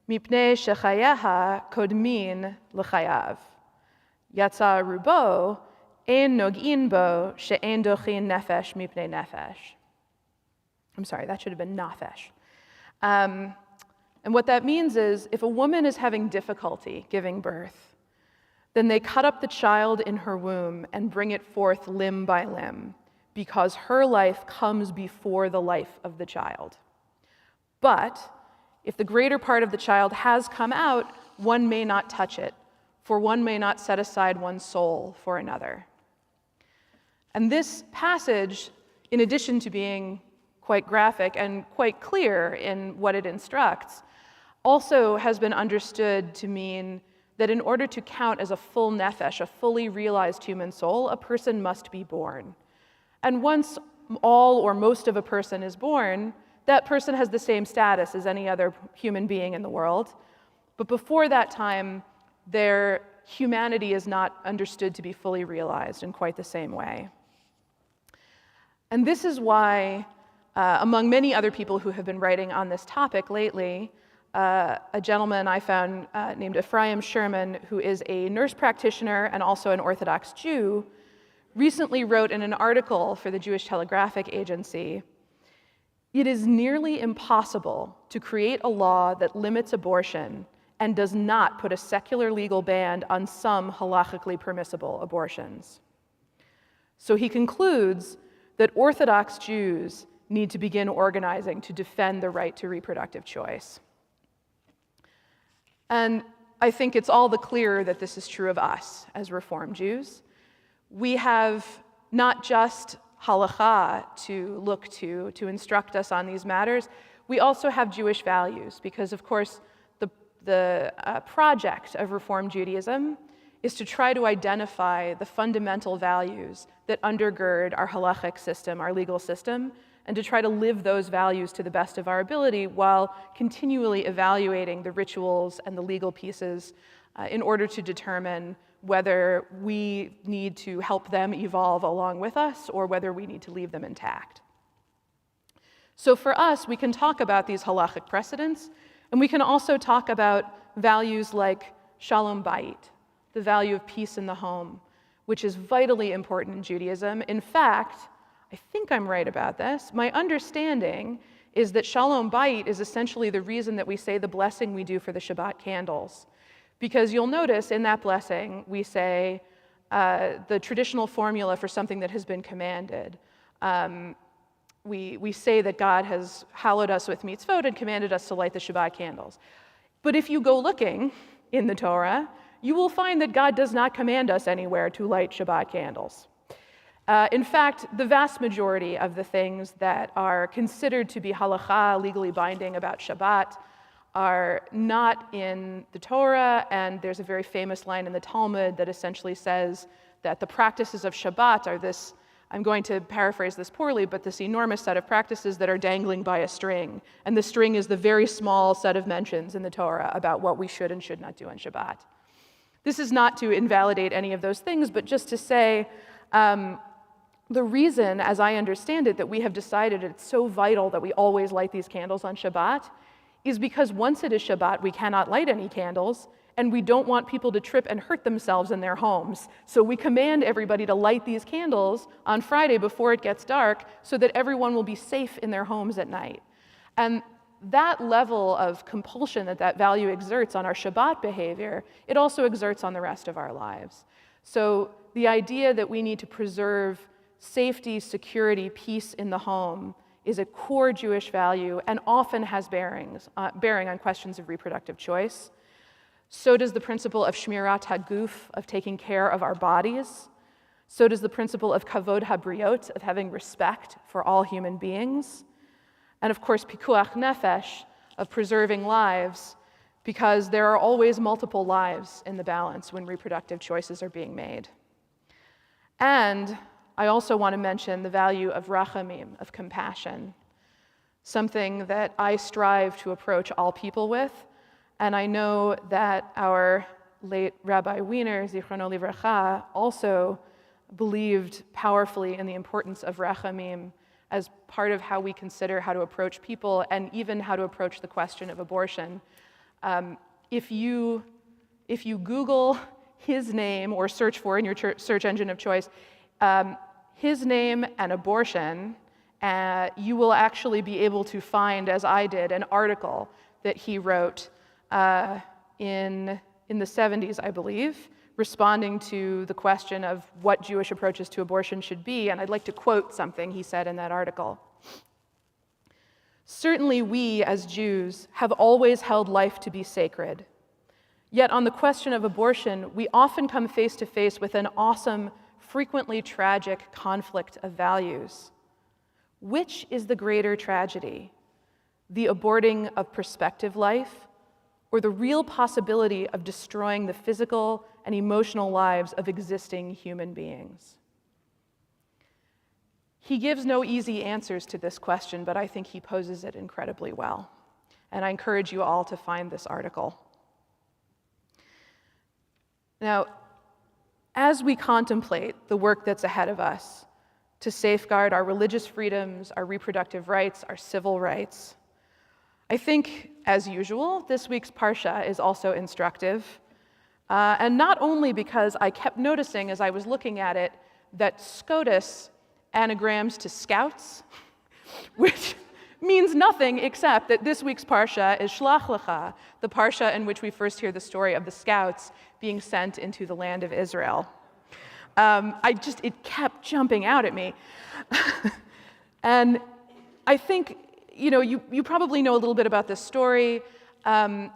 mipnei shechayeha kodmin l'chayav. Yatsa rubo, ein nog'in bo, she'ein dochin nefesh mipnei nefesh. I'm sorry, that should have been nafesh. And what that means is, if a woman is having difficulty giving birth, then they cut up the child in her womb and bring it forth limb by limb, because her life comes before the life of the child. But if the greater part of the child has come out, one may not touch it, for one may not set aside one's soul for another. And this passage, in addition to being quite graphic and quite clear in what it instructs, also has been understood to mean that in order to count as a full nefesh, a fully realized human soul, a person must be born. And once all or most of a person is born, that person has the same status as any other human being in the world. But before that time, their humanity is not understood to be fully realized in quite the same way. And this is why, among many other people who have been writing on this topic lately, a gentleman I found named Ephraim Sherman, who is a nurse practitioner and also an Orthodox Jew, recently wrote in an article for the Jewish Telegraphic Agency, "It is nearly impossible to create a law that limits abortion and does not put a secular legal ban on some halachically permissible abortions." So he concludes that Orthodox Jews need to begin organizing to defend the right to reproductive choice. And I think it's all the clearer that this is true of us as Reform Jews. We have not just halakha to look to instruct us on these matters, we also have Jewish values, because of course the project of Reform Judaism is to try to identify the fundamental values that undergird our halachic system, our legal system, and to try to live those values to the best of our ability while continually evaluating the rituals and the legal pieces in order to determine whether we need to help them evolve along with us or whether we need to leave them intact. So for us, we can talk about these halachic precedents, and we can also talk about values like shalom bayit, the value of peace in the home, which is vitally important in Judaism. In fact, I think I'm right about this. My understanding is that shalom bayit is essentially the reason that we say the blessing we do for the Shabbat candles. Because you'll notice in that blessing, we say the traditional formula for something that has been commanded. We say that God has hallowed us with mitzvot and commanded us to light the Shabbat candles. But if you go looking in the Torah, you will find that God does not command us anywhere to light Shabbat candles. In fact, the vast majority of the things that are considered to be halakha, legally binding about Shabbat, are not in the Torah, and there's a very famous line in the Talmud that essentially says that the practices of Shabbat are this, I'm going to paraphrase this poorly, but this enormous set of practices that are dangling by a string, and the string is the very small set of mentions in the Torah about what we should and should not do on Shabbat. This is not to invalidate any of those things, but just to say, the reason, as I understand it, that we have decided it's so vital that we always light these candles on Shabbat is because once it is Shabbat, we cannot light any candles, and we don't want people to trip and hurt themselves in their homes. So we command everybody to light these candles on Friday before it gets dark so that everyone will be safe in their homes at night. And that level of compulsion that value exerts on our Shabbat behavior, it also exerts on the rest of our lives. So the idea that we need to preserve safety, security, peace in the home is a core Jewish value and often has bearing on questions of reproductive choice. So does the principle of shmirat haguf, of taking care of our bodies. So does the principle of kavod habriot, of having respect for all human beings. And of course, pikuach nefesh, of preserving lives, because there are always multiple lives in the balance when reproductive choices are being made. And I also want to mention the value of rachamim, of compassion, something that I strive to approach all people with. And I know that our late Rabbi Wiener, Zichrono Livracha, also believed powerfully in the importance of rachamim as part of how we consider how to approach people and even how to approach the question of abortion. If you Google his name or search for in your search engine of choice, his name and abortion, you will actually be able to find, as I did, an article that he wrote in the 70s, I believe, responding to the question of what Jewish approaches to abortion should be. And I'd like to quote something he said in that article. "Certainly we, as Jews, have always held life to be sacred. Yet on the question of abortion, we often come face to face with an awesome, frequently tragic conflict of values. Which is the greater tragedy? The aborting of prospective life, or the real possibility of destroying the physical and emotional lives of existing human beings?" He gives no easy answers to this question, but I think he poses it incredibly well. And I encourage you all to find this article. Now, as we contemplate the work that's ahead of us to safeguard our religious freedoms, our reproductive rights, our civil rights, I think, as usual, this week's Parsha is also instructive. And not only because I kept noticing as I was looking at it that SCOTUS anagrams to scouts, which means nothing except that this week's Parsha is Shlach Lecha, the Parsha in which we first hear the story of the scouts being sent into the land of Israel. It kept jumping out at me. And I think, you probably know a little bit about this story.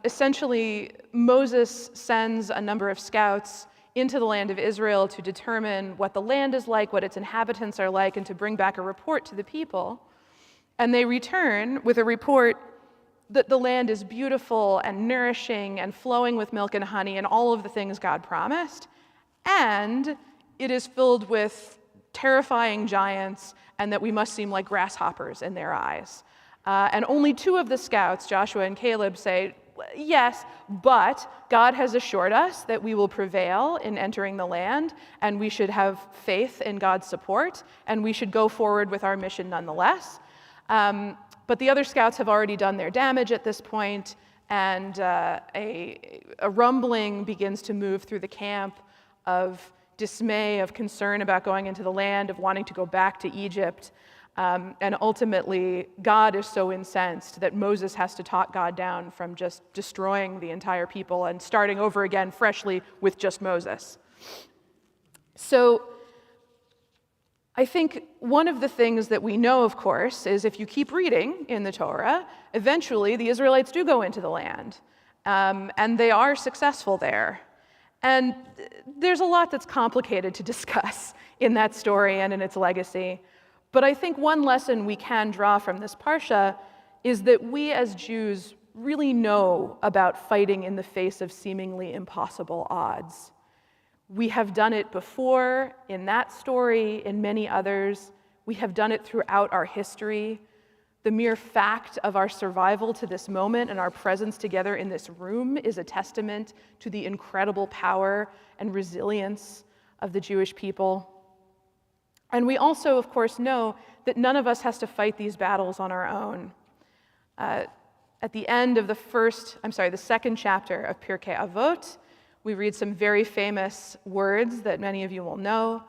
Essentially, Moses sends a number of scouts into the land of Israel to determine what the land is like, what its inhabitants are like, and to bring back a report to the people. And they return with a report that the land is beautiful and nourishing and flowing with milk and honey and all of the things God promised. And it is filled with terrifying giants and that we must seem like grasshoppers in their eyes. And only two of the scouts, Joshua and Caleb, say, yes, but God has assured us that we will prevail in entering the land, and we should have faith in God's support, and we should go forward with our mission nonetheless. But the other scouts have already done their damage at this point, and a rumbling begins to move through the camp of dismay, of concern about going into the land, of wanting to go back to Egypt. And ultimately, God is so incensed that Moses has to talk God down from just destroying the entire people and starting over again freshly with just Moses. So I think one of the things that we know, of course, is if you keep reading in the Torah, eventually the Israelites do go into the land, and they are successful there. And there's a lot that's complicated to discuss in that story and in its legacy. But I think one lesson we can draw from this Parsha is that we as Jews really know about fighting in the face of seemingly impossible odds. We have done it before in that story, in many others. We have done it throughout our history. The mere fact of our survival to this moment and our presence together in this room is a testament to the incredible power and resilience of the Jewish people. And we also, of course, know that none of us has to fight these battles on our own. At the end of the second chapter of Pirkei Avot, we read some very famous words that many of you will know.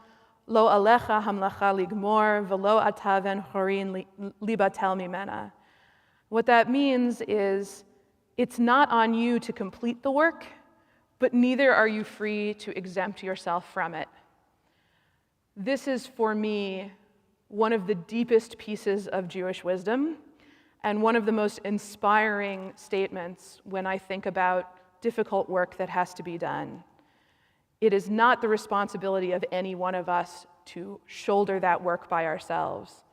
Lo alecha hamlacha ligmor, velo ata ben chorin libatel mimena. What that means is, it's not on you to complete the work, but neither are you free to exempt yourself from it. This is, for me, one of the deepest pieces of Jewish wisdom and one of the most inspiring statements when I think about difficult work that has to be done. It is not the responsibility of any one of us to shoulder that work by ourselves,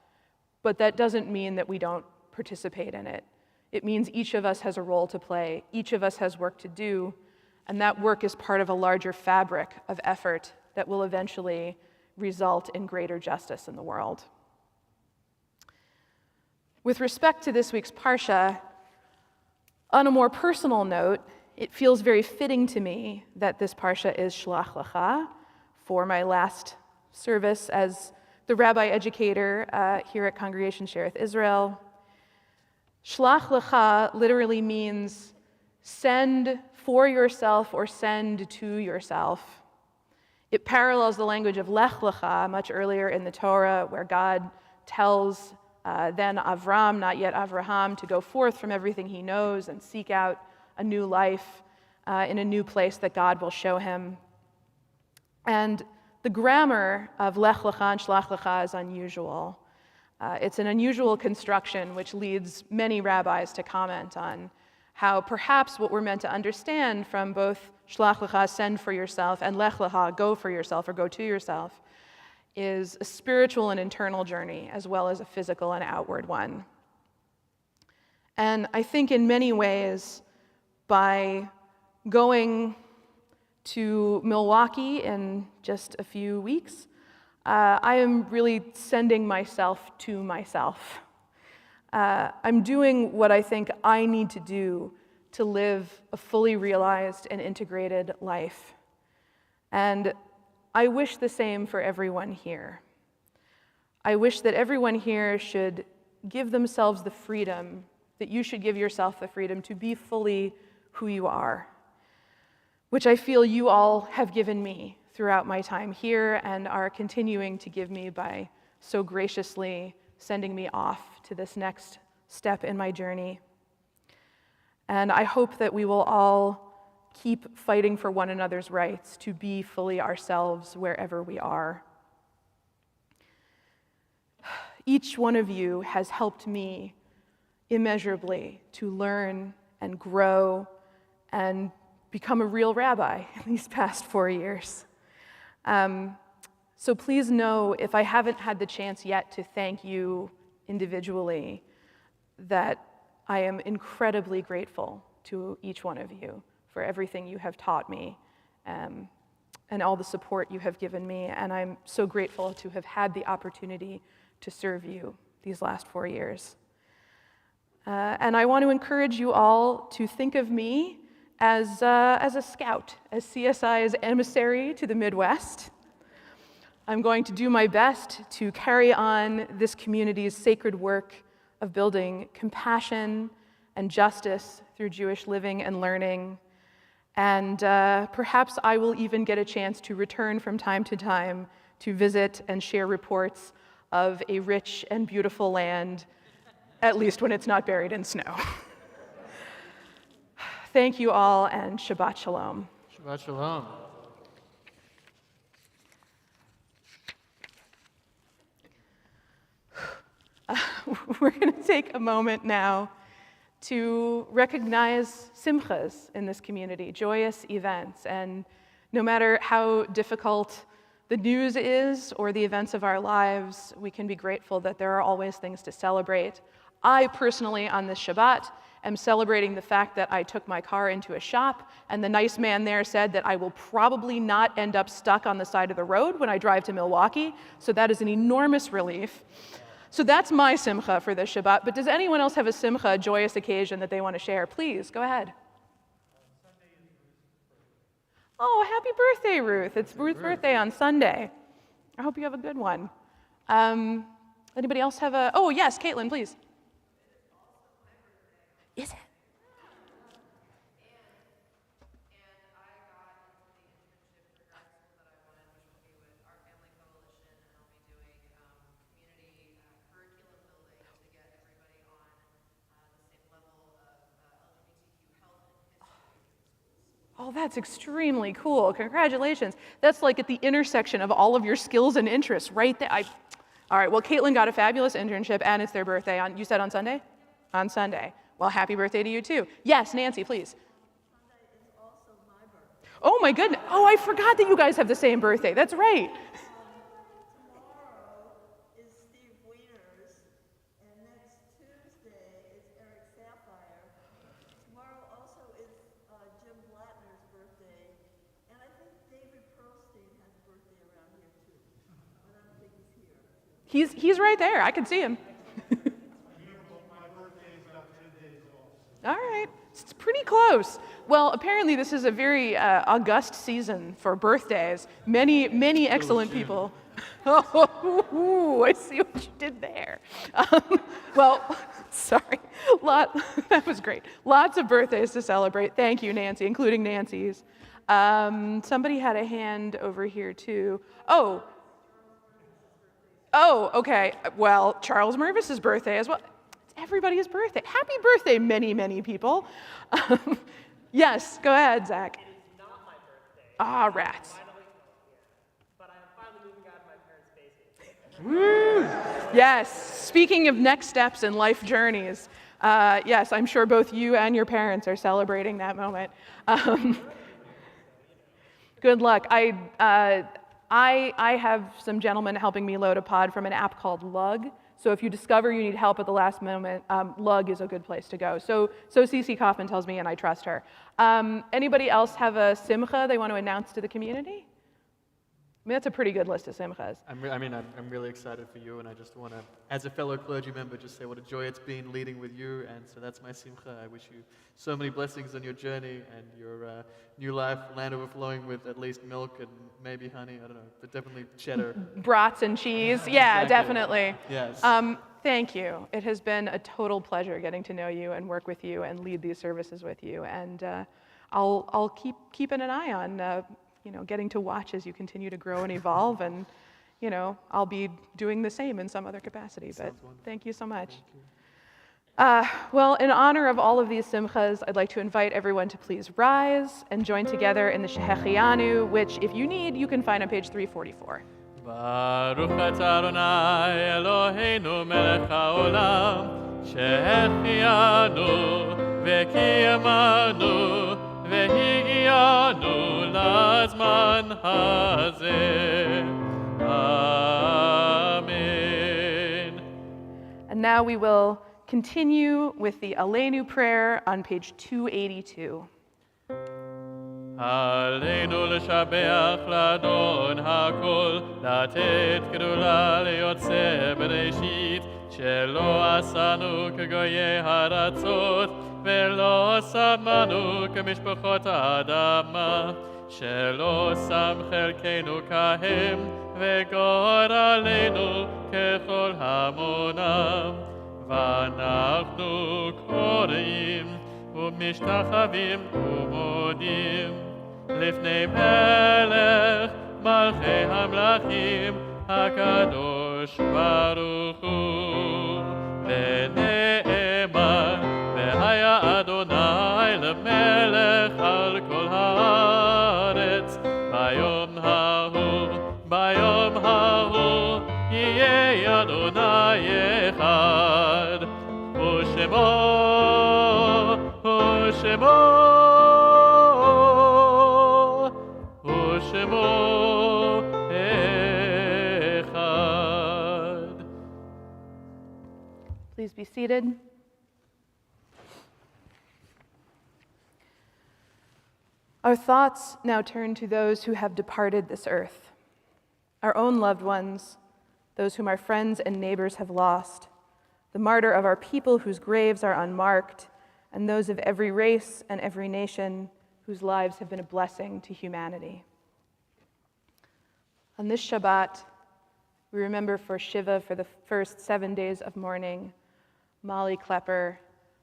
but that doesn't mean that we don't participate in it. It means each of us has a role to play, each of us has work to do, and that work is part of a larger fabric of effort that will eventually result in greater justice in the world. With respect to this week's Parsha, on a more personal note, it feels very fitting to me that this Parsha is Shlach Lecha for my last service as the rabbi educator here at Congregation Shereth Israel. Shlach Lecha literally means send for yourself or send to yourself. It parallels the language of Lech Lecha much earlier in the Torah, where God tells then Avram, not yet Avraham, to go forth from everything he knows and seek out a new life in a new place that God will show him. And the grammar of Lech Lecha and Shlach Lecha is unusual. It's an unusual construction which leads many rabbis to comment on how perhaps what we're meant to understand from both Shlach Lecha, send for yourself, and Lech Lecha, go for yourself or go to yourself, is a spiritual and internal journey as well as a physical and outward one. And I think in many ways, by going to Milwaukee in just a few weeks, I am really sending myself to myself. I'm doing what I think I need to do to live a fully realized and integrated life. And I wish the same for everyone here. I wish that everyone here should give themselves the freedom, that you should give yourself the freedom to be fully who you are, which I feel you all have given me throughout my time here and are continuing to give me by so graciously sending me off to this next step in my journey. And I hope that we will all keep fighting for one another's rights to be fully ourselves wherever we are. Each one of you has helped me immeasurably to learn and grow and become a real rabbi in these past 4 years. So please know, if I haven't had the chance yet to thank you individually, that I am incredibly grateful to each one of you for everything you have taught me and all the support you have given me. And I'm so grateful to have had the opportunity to serve you these last 4 years. And I want to encourage you all to think of me as a scout, as CSI's emissary to the Midwest. I'm going to do my best to carry on this community's sacred work of building compassion and justice through Jewish living and learning. And perhaps I will even get a chance to return from time to time to visit and share reports of a rich and beautiful land, at least when it's not buried in snow. Thank you all, and Shabbat Shalom. Shabbat Shalom. We're going to take a moment now to recognize simchas in this community, joyous events. And no matter how difficult the news is or the events of our lives, we can be grateful that there are always things to celebrate. I personally, on this Shabbat, am celebrating the fact that I took my car into a shop and the nice man there said that I will probably not end up stuck on the side of the road when I drive to Milwaukee. So that is an enormous relief. So that's my simcha for this Shabbat. But does anyone else have a simcha, a joyous occasion that they want to share? Please, go ahead. Oh, happy birthday, Ruth. It's Ruth's birthday on Sunday. I hope you have a good one. Anybody else have a... Oh, yes, Caitlin, please. Is it? Oh, that's extremely cool. Congratulations. That's like at the intersection of all of your skills and interests right there. All right, well, Caitlin got a fabulous internship, and it's their birthday on, you said on Sunday? On Sunday. Well, happy birthday to you, too. Yes, Nancy, please. Sunday is also my birthday. Oh, my goodness. Oh, I forgot that you guys have the same birthday. That's right. Tomorrow is Steve Wiener's, and next Tuesday is Eric Sapphire. Tomorrow also is Jim Blattner's birthday, and I think David Pearlstein has a birthday around here too, but I don't think he's here. He's right there. I can see him. All right, it's pretty close. Well, apparently this is a very august season for birthdays. Many excellent people. Oh, I see what you did there. Well, sorry. That was great. Lots of birthdays to celebrate. Thank you, Nancy, including Nancy's. Somebody had a hand over here too. Oh, okay. Well, Charles Mervis's birthday as well. It's everybody's birthday. Happy birthday, many people. Yes, go ahead, Zach. It is not my birthday. Ah, rats. But I am finally moving out of my parents' basement. Woo! Yes, speaking of next steps in life journeys, yes, I'm sure both you and your parents are celebrating that moment. Good luck. I have some gentlemen helping me load a pod from an app called Lug. So if you discover you need help at the last moment, Lug is a good place to go. So Cece Kaufman tells me, and I trust her. Anybody else have a simcha they want to announce to the community? I mean, that's a pretty good list of simchas. I'm really excited for you, and I just want to, as a fellow clergy member, just say what a joy it's been leading with you, and so that's my simcha. I wish you so many blessings on your journey and your new life, land overflowing with at least milk and maybe honey, I don't know, but definitely cheddar. Brats and cheese, yeah, Exactly. definitely. Yes. Thank you. It has been a total pleasure getting to know you and work with you and lead these services with you, and I'll keep keeping an eye on getting to watch as you continue to grow and evolve, and I'll be doing the same in some other capacity. But thank you so much. Well, in honor of all of these simchas, I'd like to invite everyone to please rise and join together in the Shehechianu, which, if you need, you can find on page 344. Baruch atah Adonai Eloheinu melech haolam, shehechianu v'kiyamanu והגיענו לזמן הזה. Amen. And now we will continue with the Aleinu prayer on page 282. עלינו לשבח לאדון הכל, לתת גדולה ליוצא בראשית, שלא עשנו כגויי הארצות, ולא שמנו כמשפחות האדמה, שלא שם חלקנו כהם, וגורלנו ככל המונם. ואנחנו קוראים ומשתחווים ומודים לפני מלך מלכי המלכים הקדוש ברוך הוא. ונאמר והיה אדוני למלך על כל הארץ ביום ההוא יהיה אדוני אחד ושמו אחד. Please be seated. Our thoughts now turn to those who have departed this earth, our own loved ones, those whom our friends and neighbors have lost, the martyr of our people whose graves are unmarked, and those of every race and every nation whose lives have been a blessing to humanity. On this Shabbat, we remember for Shiva for the first 7 days of mourning, Molly Klepper,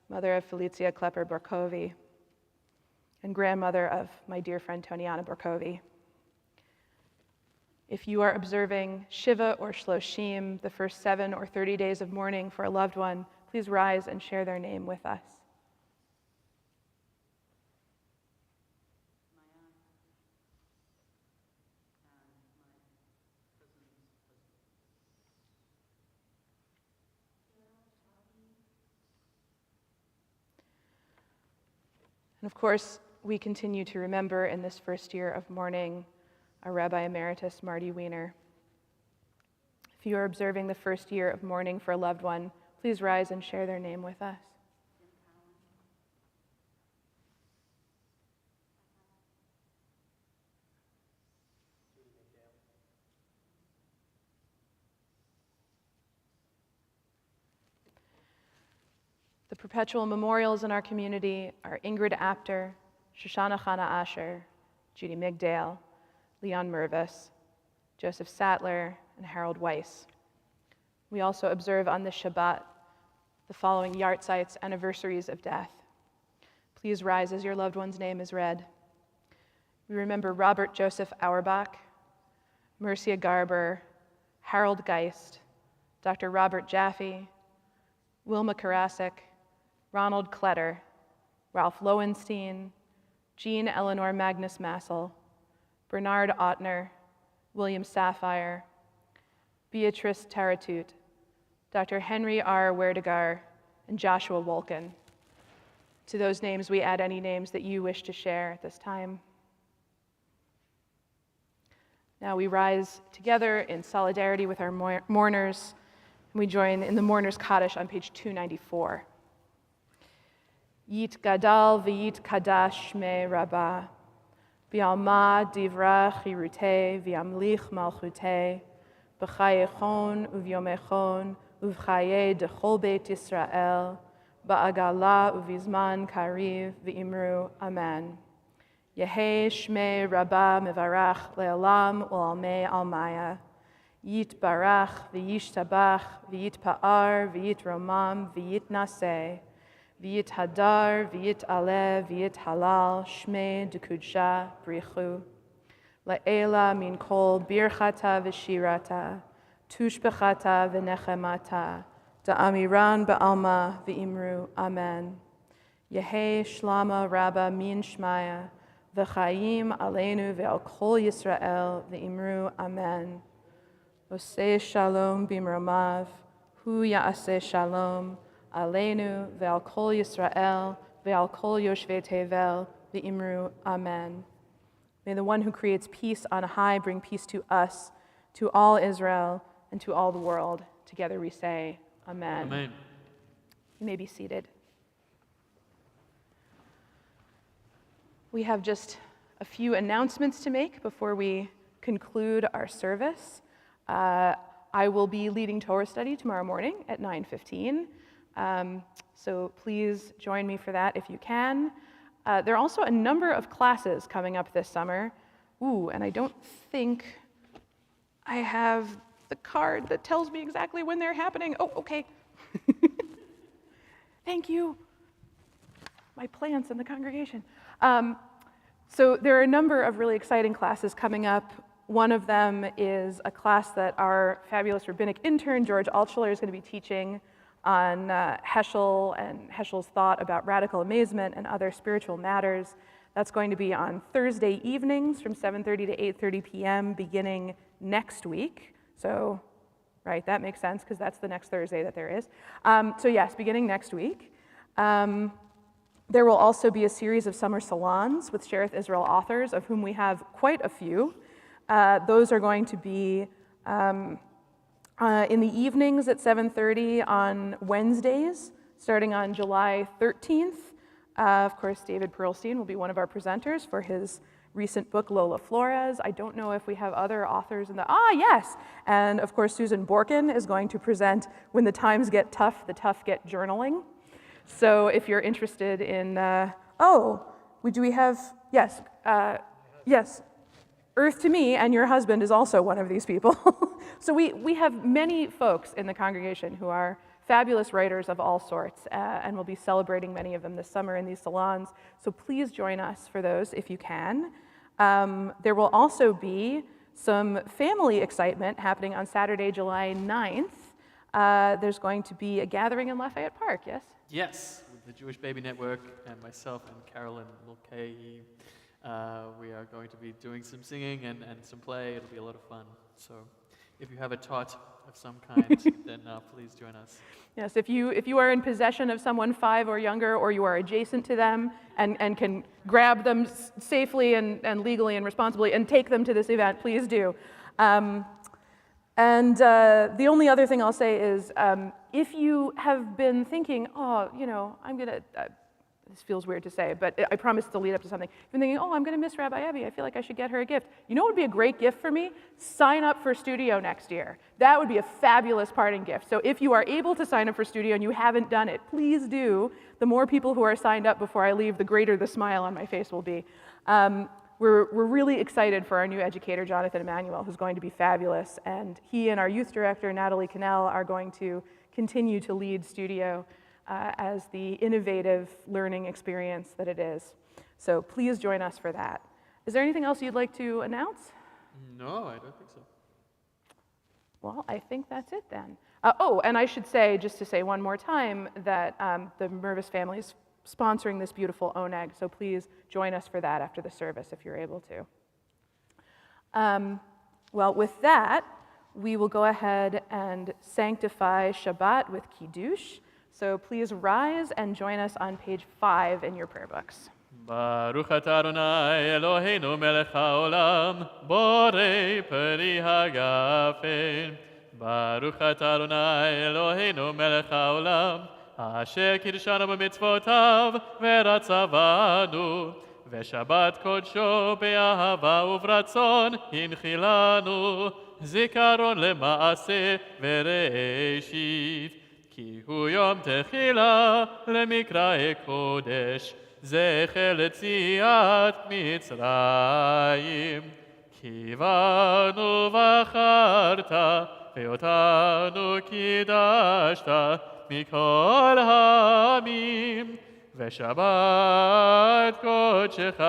mother of Felicia Klepper-Borkovi, and grandmother of my dear friend Toniana Borkovi. If you are observing Shiva or Shloshim, the first 7 or 30 days of mourning for a loved one, please rise and share their name with us. And of course, we continue to remember in this first year of mourning our Rabbi Emeritus, Marty Weiner. If you are observing the first year of mourning for a loved one, please rise and share their name with us. The perpetual memorials in our community are Ingrid Apter, Shoshana Chana Asher, Judy Migdale, Leon Mervis, Joseph Sattler, and Harold Weiss. We also observe on this Shabbat the following yahrzeits, anniversaries of death. Please rise as your loved one's name is read. We remember Robert Joseph Auerbach, Mercia Garber, Harold Geist, Dr. Robert Jaffe, Wilma Karasik, Ronald Kletter, Ralph Lowenstein, Jean Eleanor Magnus Massel, Bernard Ottner, William Sapphire, Beatrice Taratut, Dr. Henry R. Werdegar, and Joshua Wolken. To those names, we add any names that you wish to share at this time. Now we rise together in solidarity with our mourners, and we join in the Mourner's Kaddish on page 294. Yit gadal v'yit kadash shmei rabbah, v'alma divra chirutei v'amlich malchutei, b'chayechon uvyomechon uvchaye dechol beit Yisrael, ba'agala uvizman kariv v'imru amen. Yehei shmei rabbah mevarach le'olam u'almei almaya, yit barach v'yish tabach v'yit pa'ar v'yit romam v'yit naseh, V'yit hadar, v'yit aleh, v'yit halal, shmei dekudsha brichu. La'ela min kol birchata v'shirata, tushbechata v'nechemata, da'amiran ba'alma v'imru, amen. Yehei shlama rabba min shmaya, v'chayim aleinu ve'al kol Yisrael v'imru, amen. Oseh shalom bimromav, hu ya'aseh shalom, Aleinu ve'al kol Yisrael ve'al kol yoshvei tevel ve'imru amen. May the one who creates peace on high bring peace to us, to all Israel, and to all the world. Together we say, amen. Amen. You may be seated. We have just a few announcements to make before we conclude our service. I will be leading Torah study tomorrow morning at 9:15. So please join me for that if you can. There are also a number of classes coming up this summer. Ooh, and I don't think I have the card that tells me exactly when they're happening. Oh, okay. Thank you. My plants in the congregation. So there are a number of really exciting classes coming up. One of them is a class that our fabulous rabbinic intern, George Altschuler, is going to be teaching on Heschel and Heschel's thought about radical amazement and other spiritual matters. That's going to be on Thursday evenings from 7:30 to 8:30 p.m. beginning next week. So, right, that makes sense because that's the next Thursday that there is. So yes, beginning next week. There will also be a series of summer salons with Shereth Israel authors, of whom we have quite a few. Those are going to be in the evenings at 7:30 on Wednesdays, starting on July 13th. Of course, David Perlstein will be one of our presenters for his recent book, Lola Flores. I don't know if we have other authors in the, yes! And of course, Susan Borkin is going to present When the Times Get Tough, the Tough Get Journaling. So if you're interested in, do we have, yes, yes. Earth to Me and Your Husband is also one of these people. So we have many folks in the congregation who are fabulous writers of all sorts, and we'll be celebrating many of them this summer in these salons. So please join us for those if you can. There will also be some family excitement happening on Saturday, July 9th. There's going to be a gathering in Lafayette Park, yes? Yes, with the Jewish Baby Network and myself and Carolyn Mulcahy. We are going to be doing some singing and some play. It'll be a lot of fun. So if you have a tot, of some kind, then please join us. Yes, if you are in possession of someone 5 or younger, or you are adjacent to them and can grab them safely and legally and responsibly and take them to this event, please do. The only other thing I'll say is, if you have been thinking, oh, you know, I'm gonna, this feels weird to say, but I promise to lead up to something. If you're thinking, oh, I'm gonna miss Rabbi Abby, I feel like I should get her a gift. You know what would be a great gift for me? Sign up for Studio next year. That would be a fabulous parting gift. So if you are able to sign up for Studio and you haven't done it, please do. The more people who are signed up before I leave, the greater the smile on my face will be. We're really excited for our new educator, Jonathan Emanuel, who's going to be fabulous. And he and our youth director, Natalie Cannell, are going to continue to lead Studio as the innovative learning experience that it is. So please join us for that. Is there anything else you'd like to announce? No, I don't think so. Well, I think that's it then. Oh, and I should say, just to say one more time, that the Mervis family is sponsoring this beautiful oneg, so please join us for that after the service if you're able to. Well, with that, we will go ahead and sanctify Shabbat with Kiddush. So please rise and join us on page 5 in your prayer books. Baruch atah Adonai Eloheinu melech haolam, borei peri hagafen. Baruch atah Adonai Eloheinu melech haolam, asher kirshanu b'mitzvotav v'ratzavanu, v'shabbat kodsho be'ahava u'vratzon hinchilanu, zikaron lema'aseh v'reishit. כי הוא יום תחילה למקראי קודש, זכר ליציאת מצרים. כי בנו בחרת, ואותנו קידשת מכל העמים, ושבת קודשך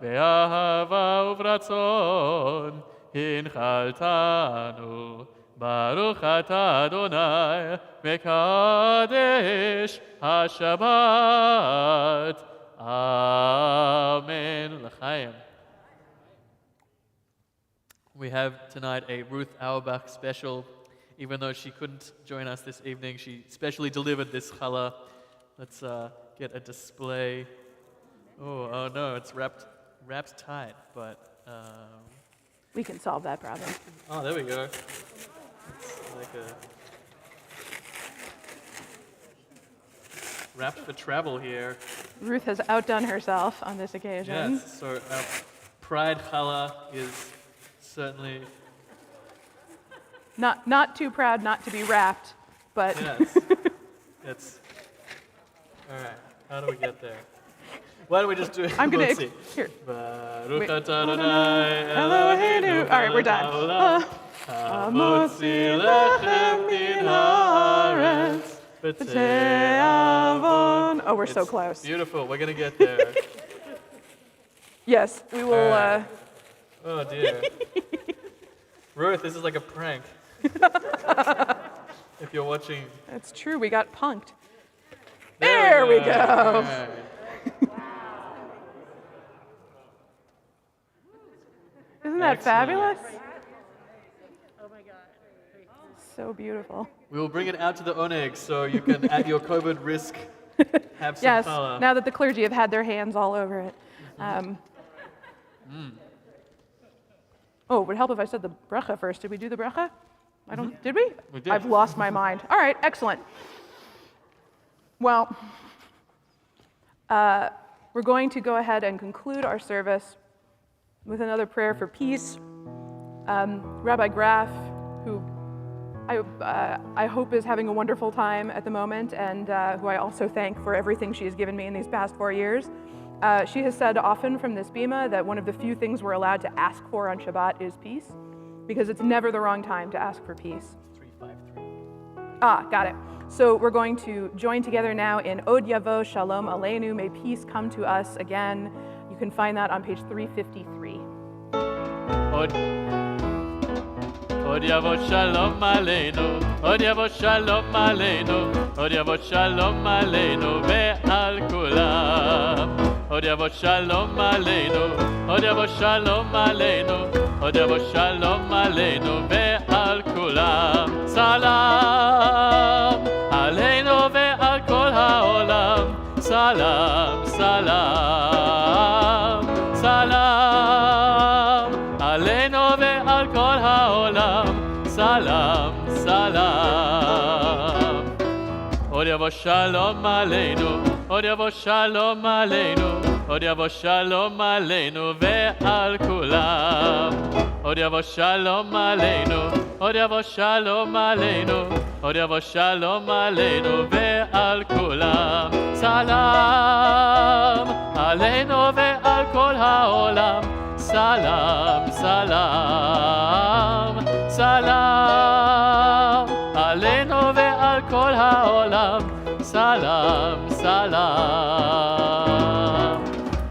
באהבה וברצון, הנחלתנו. Baruch atah Adonai mekadesh ha-Shabbat. Amen. L'chaim. We have tonight a Ruth Auerbach special. Even though she couldn't join us this evening, she specially delivered this challah. Let's get a display. Oh no, it's wrapped tight, but we can solve that problem. Oh, there we go. It's like a wrapped for travel here. Ruth has outdone herself on this occasion. Yes, so our Pride Challah is certainly not too proud not to be wrapped, but yes. It's all right. How do we get there? Why don't we just do it? I'm gonna Let's see. here. Baruch Wait. atah Adonai Eloheinu. All right, we're done. Hamotzi lechem min haaretz b'te'avon. Oh, we're so It's close. Beautiful. We're gonna get there. Yes, we will. Oh dear. Ruth, this is like a prank. If you're watching. That's true. We got punked. There we go. All right. Isn't that Excellent. fabulous? Oh my God. So beautiful. We will bring it out to the oneg so you can, at your COVID risk, have some Yes, challah. now that the clergy have had their hands all over it. Oh, it would help if I said the bracha first. Did we do the bracha? I don't. Did we? We did. I've lost my mind. All right, excellent. Well, we're going to go ahead and conclude our service with another prayer for peace. Rabbi Graf, who I hope is having a wonderful time at the moment, and who I also thank for everything she has given me in these past 4 years. She has said often from this bima that one of the few things we're allowed to ask for on Shabbat is peace, because it's never the wrong time to ask for peace. 353. Ah, got it. So we're going to join together now in Od Yavo Shalom Aleinu, may peace come to us again. You can find that on page 353. Od yavo shalom aleinu, od yavo shalom aleinu, od yavo shalom aleinu ve'al kulam. Od yavo shalom aleinu, od yavo shalom aleinu, od yavo shalom aleinu ve'al kulam. כולם. סלאם עלינו ועל כל העולם. סלאם, סלאם, סלאם עלינו ועל כל העולם. סלאם, סלאם. עוד יבוא שלום עלינו, עוד יבוא שלום עלינו, עוד יבוא שלום עלינו ועל כולם. עוד יבוא שלום עלינו, עוד יבוא שלום עלינו, עוד יבוא שלום עלינו ועל כולם. סלאם עלינו ועל כל העולם. סלאם, סלאם, סלאם עלינו ועל כל העולם. סלאם, סלאם.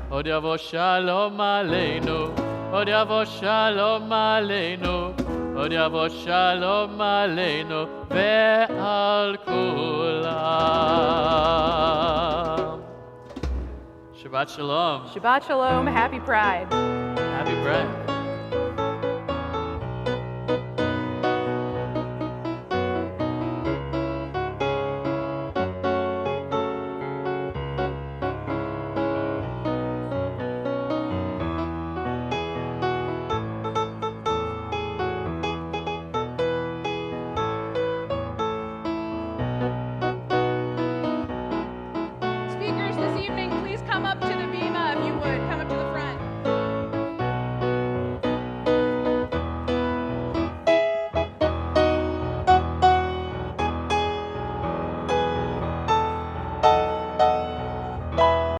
עוד יבוא שלום עלינו, עוד יבוא שלום עלינו, עוד יבוא שלום עלינו ועל כולם. Shabbat Shalom. Shabbat Shalom, happy Pride. Happy Pride. Speakers this evening, please come up to